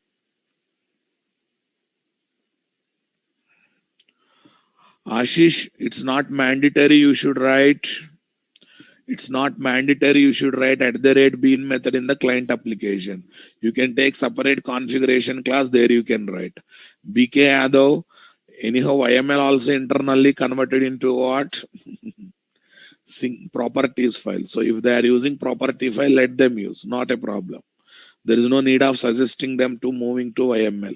Ashish, it's not mandatory you should write. It's not mandatory you should write @bean method in the client application. You can take separate configuration class, there you can write. BK Yadav, anyhow, YML also internally converted into what? Properties file. So if they are using property file, let them use, not a problem. There is no need of suggesting them to moving to YML.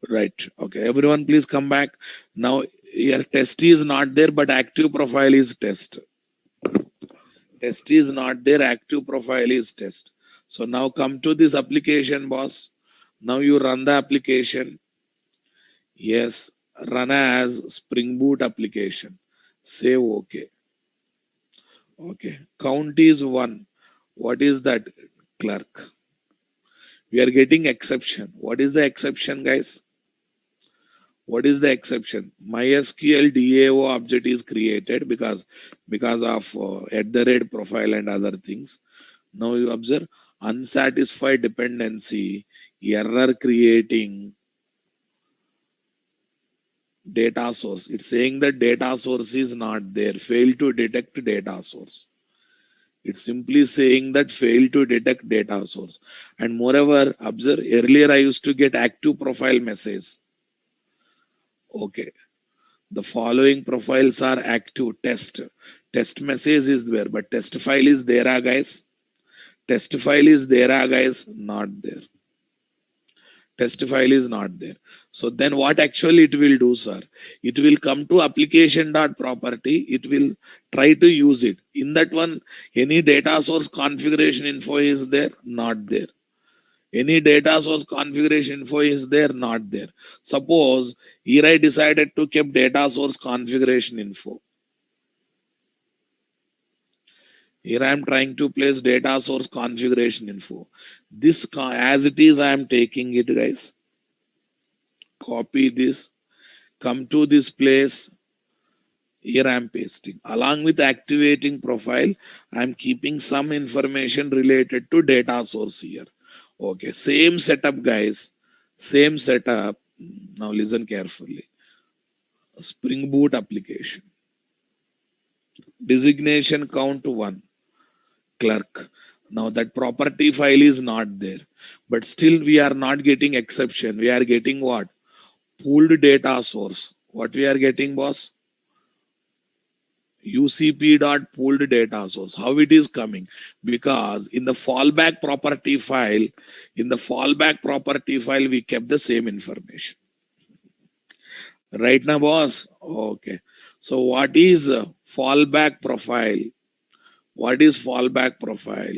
Right. Okay. Everyone, please come back. Now, here test is not there, but active profile is test. Test is not there, active profile is test. So now come to this application, boss. Now you run the application. Yes, run as Spring Boot application. Say okay. Okay. Count is 1. What is that, clerk? We are getting exception. What is the exception, guys? What is the exception? MySQL DAO object is created because of @profile and other things. Now you observe unsatisfied dependency, error creating data source. It's saying that data source is not there, fail to detect data source. It's simply saying that fail to detect data source. And moreover, observe, earlier I used to get active profile message. Okay. The following profiles are active. Test message is there, but test file is there, guys. Test file is there, guys. Not there. Test file is not there. So then what actually it will do, sir? It will come to application.property. It will try to use it. In that one, any data source configuration info is there? Not there. Any data source configuration info is there? Not there. Suppose here I decided to keep data source configuration info. Here I am trying to place data source configuration info. This as it is, I am taking it, guys. Copy this, come to this place. Here I am pasting. Along with activating profile, I am keeping some information related to data source here. Okay, same setup, guys. Same setup. Now listen carefully. Spring Boot application. Designation count 1. Clerk. Now that property file is not there. But still we are not getting exception. We are getting what? Pooled data source. What we are getting, boss? UCP.pooled data source. How it is coming? Because in the fallback property file, we kept the same information. Right now, boss? Okay. So what is fallback profile? What is fallback profile?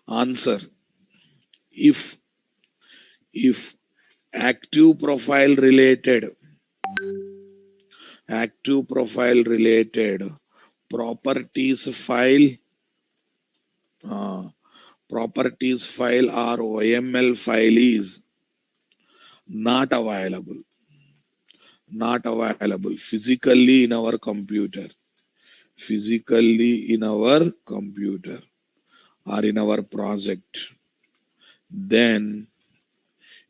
Answer. If active profile related properties file or YML file is not available physically in our computer or in our project, then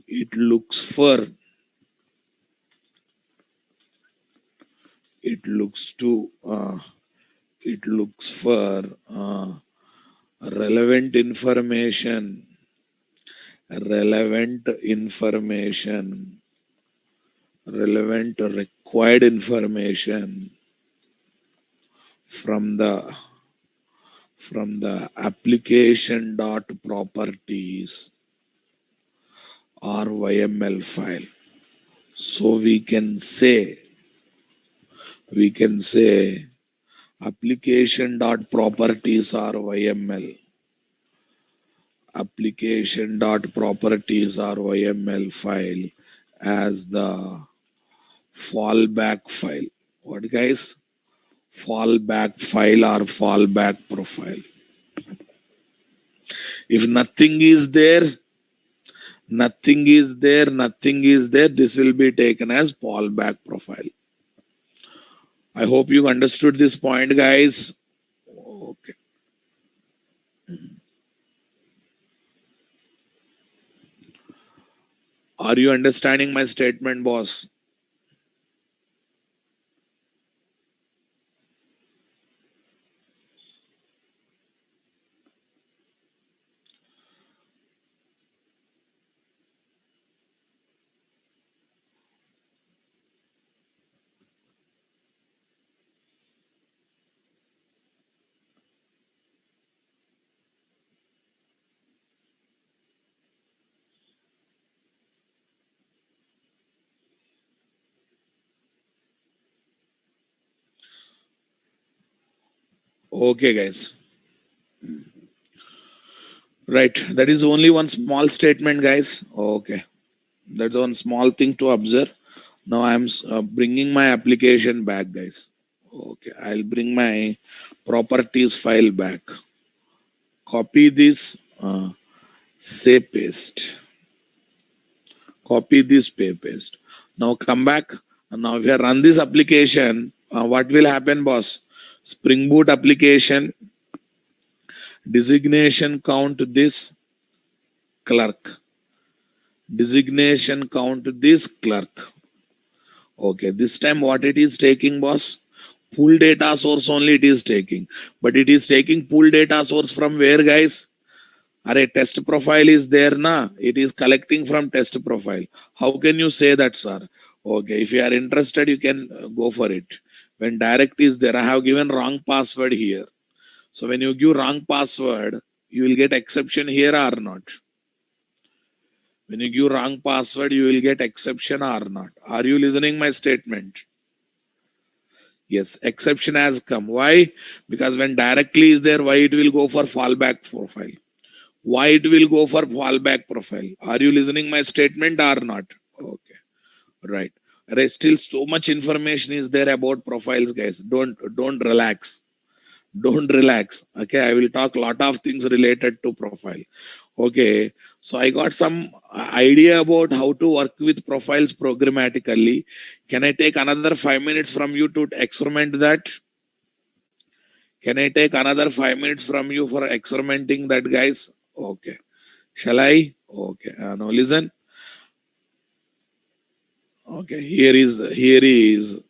it looks for relevant required information from the application dot properties or YML file. So we can say application dot properties or YML file as the fallback file. What, guys? Fallback file or fallback profile. If nothing is there, this will be taken as fallback profile. I hope you understood this point, guys. Okay. Are you understanding my statement, boss? Okay, guys. Right. That is only one small statement, guys. Okay. That's one small thing to observe. Now I'm bringing my application back, guys. Okay. I'll bring my properties file back. Copy this, say paste. Copy this, paste. Now come back. And now if I run this application, what will happen, boss? Spring Boot application, designation count this clerk. Designation count this clerk. Okay, this time what it is taking, boss? Pool data source only it is taking. But it is taking pool data source from where, guys? Array test profile is there, na? It is collecting from test profile. How can you say that, sir? Okay, if you are interested, you can go for it. When direct is there, I have given wrong password here. So when you give wrong password, you will get exception here or not? When you give wrong password, you will get exception or not? Are you listening my statement? Yes, exception has come. Why? Because when directly is there, why it will go for fallback profile? Why it will go for fallback profile? Are you listening my statement or not? Okay, right. There is still so much information is there about profiles, guys. Don't relax. Don't relax. Okay, I will talk a lot of things related to profile. Okay, so I got some idea about how to work with profiles programmatically. Can I take another 5 minutes from you to experiment that? Can I take another 5 minutes from you for experimenting that, guys? Okay. Shall I? Okay. Now listen. Okay. Here is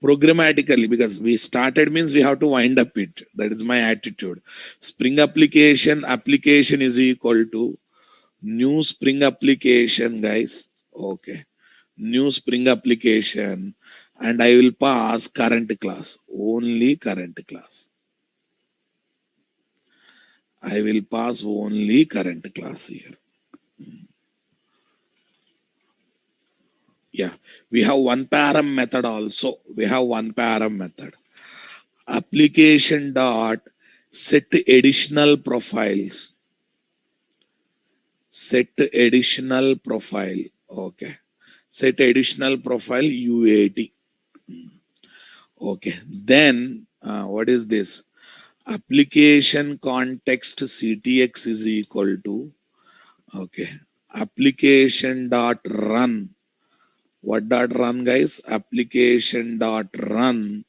programmatically, because we started means we have to wind up it. That is my attitude. Spring application is equal to new Spring application, guys. Okay. New Spring application, and I will pass current class. Only current class. I will pass only current class here. Yeah, we have one param method also. We have one param method. Application dot set additional profiles. Set additional profile. Okay. Set additional profile UAT. Okay. Then what is this? Application context CTX is equal to, okay, application dot run. What dot run, guys? Application dot run.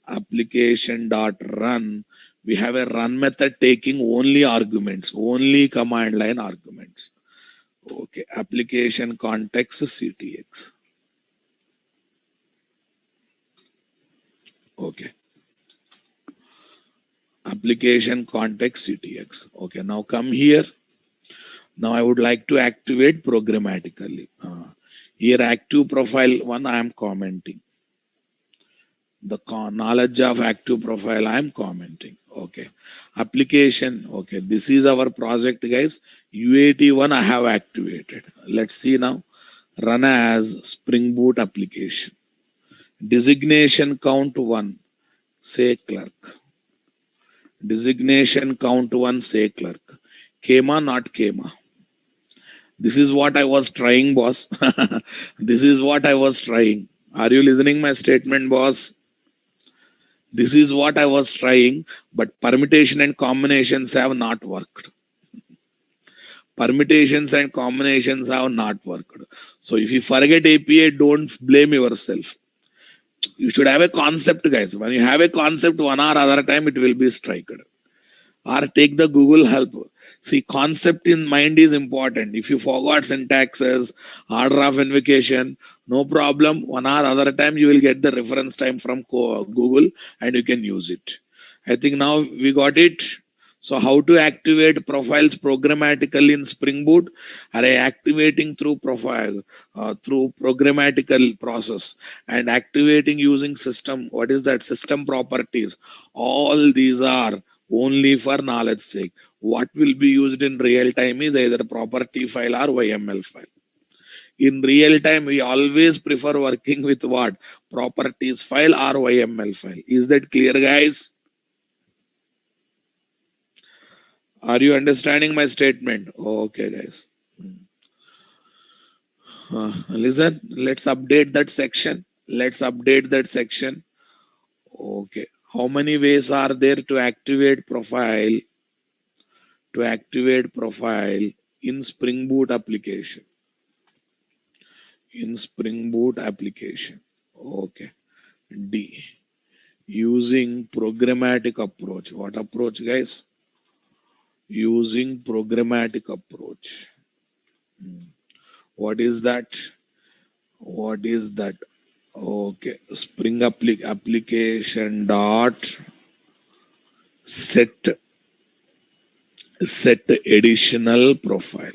Application dot run. We have a run method taking only arguments, only command line arguments. Okay, application context CTX. Okay, application context CTX. Okay, now come here. Now I would like to activate programmatically. Here active profile one I am commenting. The knowledge of active profile I am commenting. Okay, application. Okay, this is our project, guys. UAT1 I have activated. Let's see now. Run as Spring Boot application. Designation count 1, say clerk. Designation count 1, say clerk. Kema, not Kema. This is what I was trying, boss. This is what I was trying. Are you listening my statement, boss? This is what I was trying, but permutation and combinations have not worked. Permutations and combinations have not worked. So if you forget API, don't blame yourself. You should have a concept, guys. When you have a concept, one or other time it will be striked. Or take the Google help. See, concept in mind is important. If you forgot syntaxes, order of invocation, no problem. One or other time you will get the reference time from Google and you can use it. I think now we got it. So how to activate profiles programmatically in Spring Boot? Are I activating through profile, through programmatical process, and activating using system? What is that? System properties. All these are only for knowledge sake. What will be used in real time is either property file or YML file. In real time, we always prefer working with what? Properties file or YML file. Is that clear, guys? Are you understanding my statement? Okay, guys. Listen, let's update that section. Let's update that section. Okay. How many ways are there to activate profile? To activate profile in Spring Boot application. In Spring Boot application. Okay. D. Using programmatic approach. What approach, guys? Using programmatic approach. What is that? What is that? Okay. Spring application dot set additional profile.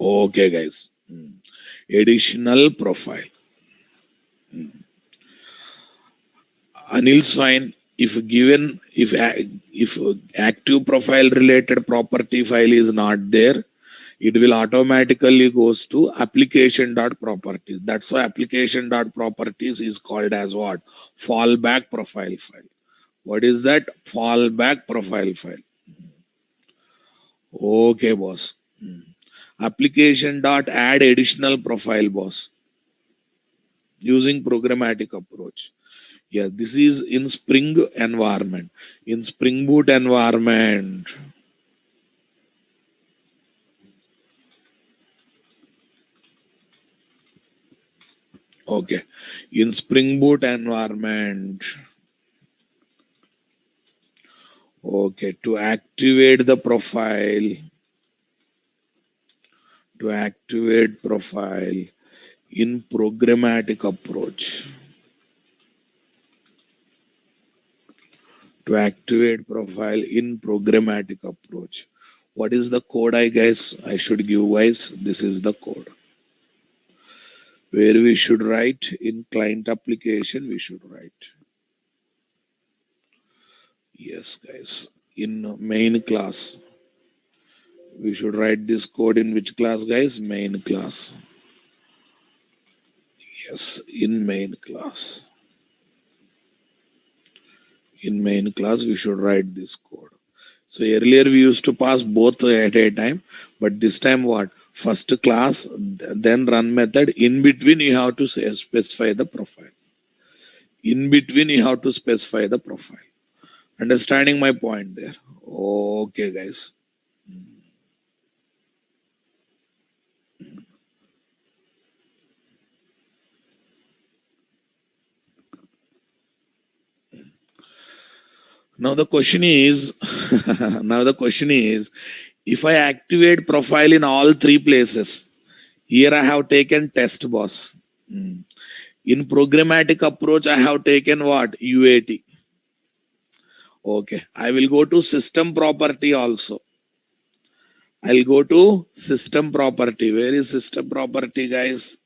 Okay, guys. Additional profile. Anil's fine. if active profile related property file is not there, it will automatically goes to application.properties. That's why application.properties is called as what? Fallback profile file. What is that? Fallback profile file. Okay, boss. Application.add additional profile, boss, using programmatic approach. Yeah, this is in Spring environment. In Spring Boot environment, okay. In Spring Boot environment, okay, to activate the profile, in programmatic approach. To activate profile in programmatic approach. What is the code I should give guys? This is the code. Where we should write in client application, we should write. Yes, guys. In main class. We should write this code in which class, guys? Main class. Yes, in main class. In main class, we should write this code. So earlier we used to pass both at a time, but this time what? First class, then run method. In between, you have to specify the profile. In between, you have to specify the profile. Understanding my point there? Okay, guys. Now the question is, if I activate profile in all three places, here I have taken test, boss. In programmatic approach, I have taken what? UAT. Okay, I will go to system property also. I'll go to system property. Where is system property, guys?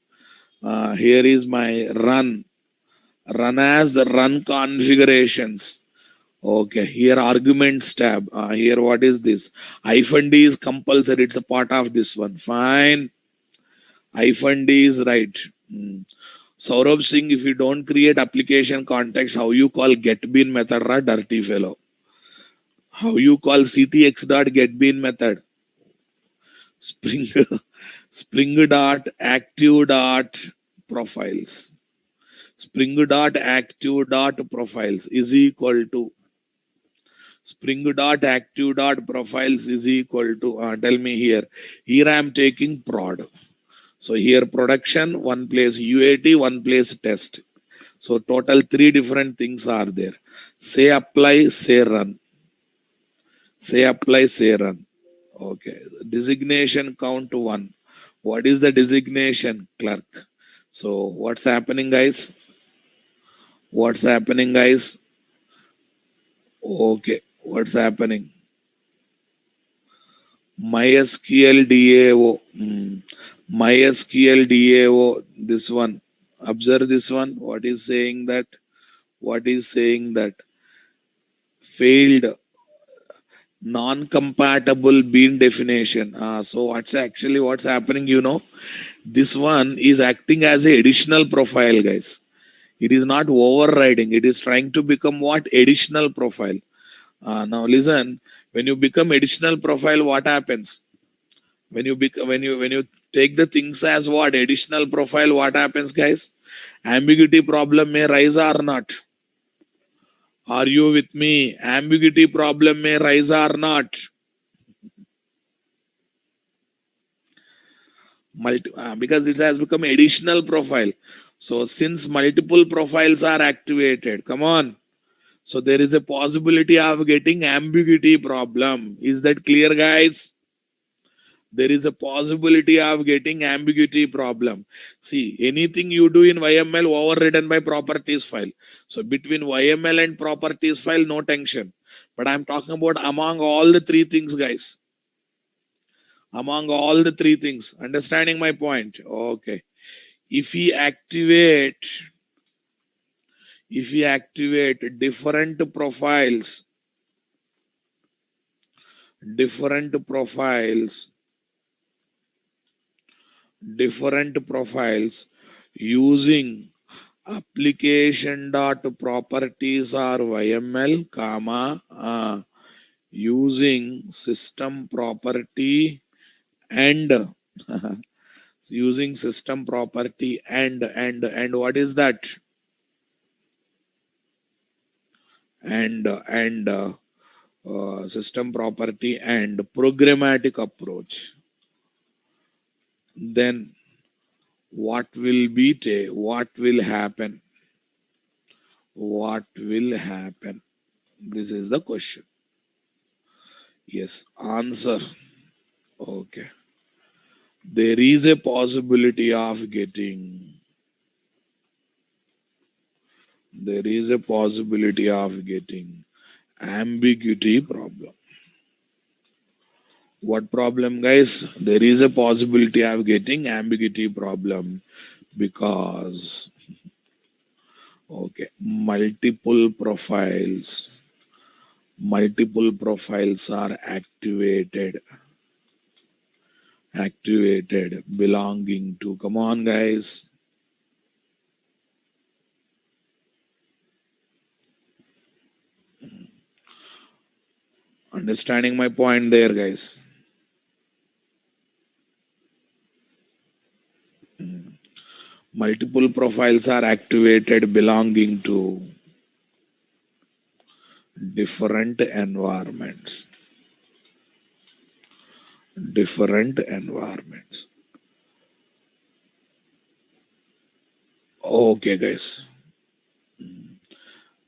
Here is my run. Run as the run configurations. Okay, here arguments tab. Here, what is this? -D is compulsory. It's a part of this one. Fine. -D is right. Saurabh Singh, if you don't create application context, how you call getBean method, ra dirty fellow? How you call ctx.getBean method? Spring dot active dot profiles. Spring dot active dot profiles is equal to Spring dot active dot profiles is equal to tell me here. Here I am taking prod. So here production, one place UAT, one place test. So total 3 different things are there. Say apply, say run. Say apply, say run. Okay. Designation count to 1. What is the designation? Clerk. So what's happening, guys? What's happening, guys? Okay. What's happening? MySQL DAO. MySQL DAO. This one. Observe this one. What is saying that? What is saying that? Failed non-compatible bean definition. So what's happening, you know? This one is acting as a additional profile, guys. It is not overriding. It is trying to become what? Additional profile. Now listen, when you become additional profile, what happens? When you take the things as what? Additional profile, what happens, guys? Ambiguity problem may rise or not. Are you with me? Ambiguity problem may rise or not. Because it has become additional profile. So since multiple profiles are activated, come on. So there is a possibility of getting ambiguity problem. Is that clear, guys? There is a possibility of getting ambiguity problem. See, anything you do in YML overridden by properties file. So between YML and properties file, no tension. But I'm talking about among all the 3 things, guys. Among all the 3 things. Understanding my point? Okay. If we activate if we activate different profiles using application.properties or YML, using system property and using system property and what is that? And system property and programmatic approach. Then what will happen? What will happen? This is the question. Yes, answer. Okay. There is a possibility of getting ambiguity problem. What problem, guys? There is a possibility of getting ambiguity problem because okay, multiple profiles are activated belonging to, come on guys, understanding my point there, guys? Multiple profiles are activated belonging to different environments. Okay, guys.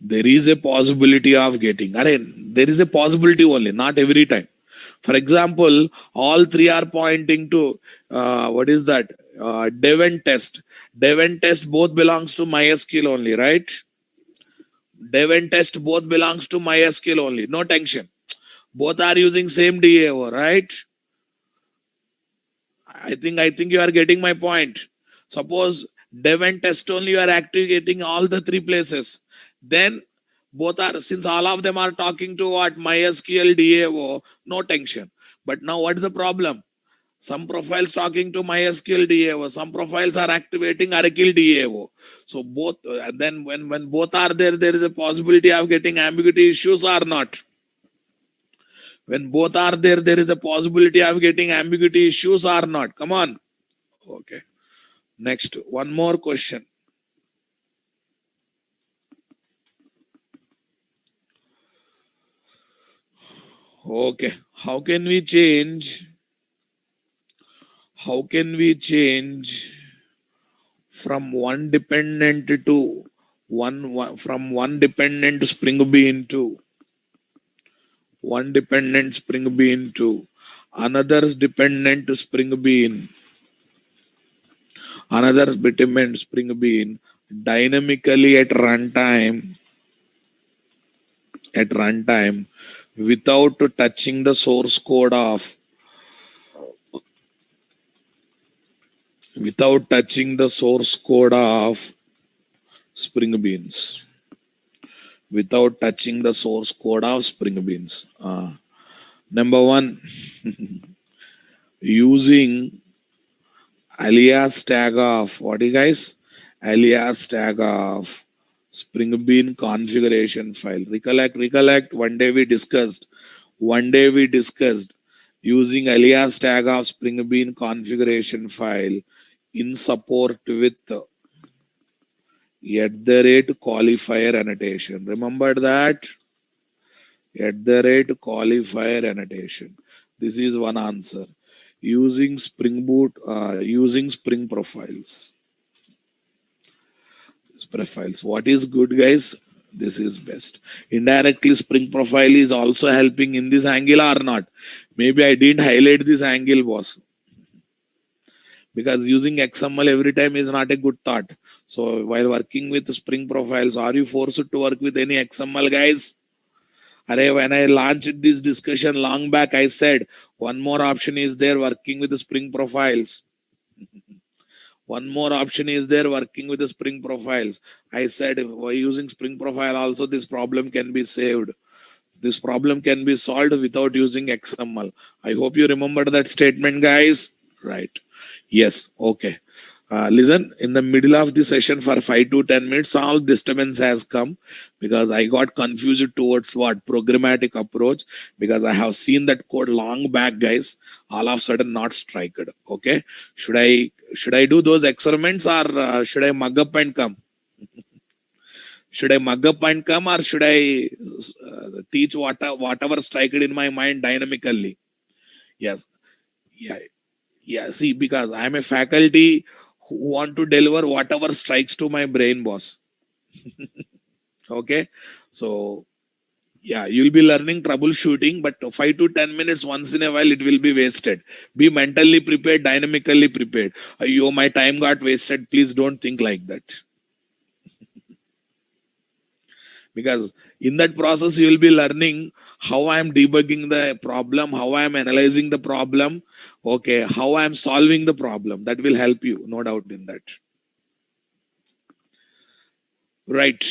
There is a possibility of getting. There is a possibility only, not every time. For example, all three are pointing to what is that? Dev and test. Dev and test both belongs to MySQL only, right? Dev and test both belongs to MySQL only. No tension. Both are using same DAO, right? I think you are getting my point. Suppose dev and test only you are activating all the three places. Then both are, since all of them are talking to what? MySQL DAO, no tension. But now what is the problem? Some profiles talking to MySQL DAO, some profiles are activating Oracle DAO. So both, then when both are there, there is a possibility of getting ambiguity issues or not. When both are there, there is a possibility of getting ambiguity issues or not. Come on. Okay. Next, one more question. Okay. How can we change from one dependent to from one dependent Spring Bean to another dependent Spring Bean, dynamically at runtime without touching the source code of Spring Beans. Number one, using alias tag of what, you guys? Alias tag of Spring Bean configuration file. Recollect. One day we discussed using alias tag of Spring Bean configuration file in support with @qualifier annotation. Remember that? @qualifier annotation. This is one answer. Using Spring Boot, using Spring profiles. What is good, guys? This is best. Indirectly, Spring profile is also helping in this angle or not? Maybe I didn't highlight this angle, boss. Because using XML every time is not a good thought. So while working with Spring profiles, are you forced to work with any XML, guys? When I launched this discussion long back, I said one more option is there, working with the Spring profiles. One more option is there, working with the Spring profiles. I said by using Spring profile also this problem can be saved. This problem can be solved without using XML. I hope you remember that statement, guys. Right. Yes. Okay. Listen, in the middle of the session for 5 to 10 minutes, all disturbance has come because I got confused towards what programmatic approach, because I have seen that code long back, guys. All of a sudden not striked. Okay. Should I do those experiments, or should I mug up and come? Should I mug up and come, or should I teach whatever striked in my mind dynamically? Yes. Yeah. Yeah. See, because I'm a faculty who want to deliver whatever strikes to my brain, boss. Okay. So, yeah, you'll be learning troubleshooting, but 5 to 10 minutes once in a while, it will be wasted. Be mentally prepared, dynamically prepared. Yo, my time got wasted. Please don't think like that. Because in that process you will be learning how I am debugging the problem, how I am analyzing the problem, okay, how I am solving the problem. That will help you, no doubt in that. Right.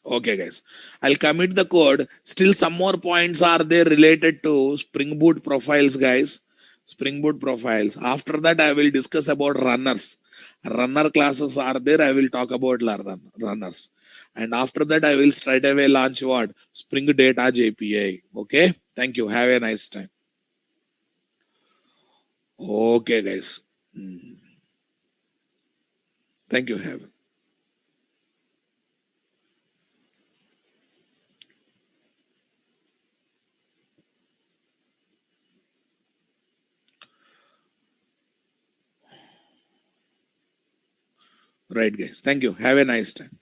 Okay, guys, I'll commit the code. Still some more points are there related to Spring Boot profiles, guys. Spring Boot profiles. After that I will discuss about runners. Runner classes are there. I will talk about runners. And after that I will straight away launch what? Spring Data JPA. Okay. Thank you. Have a nice time. Okay, guys. Thank you. Have. Right, guys. Thank you. Have a nice time.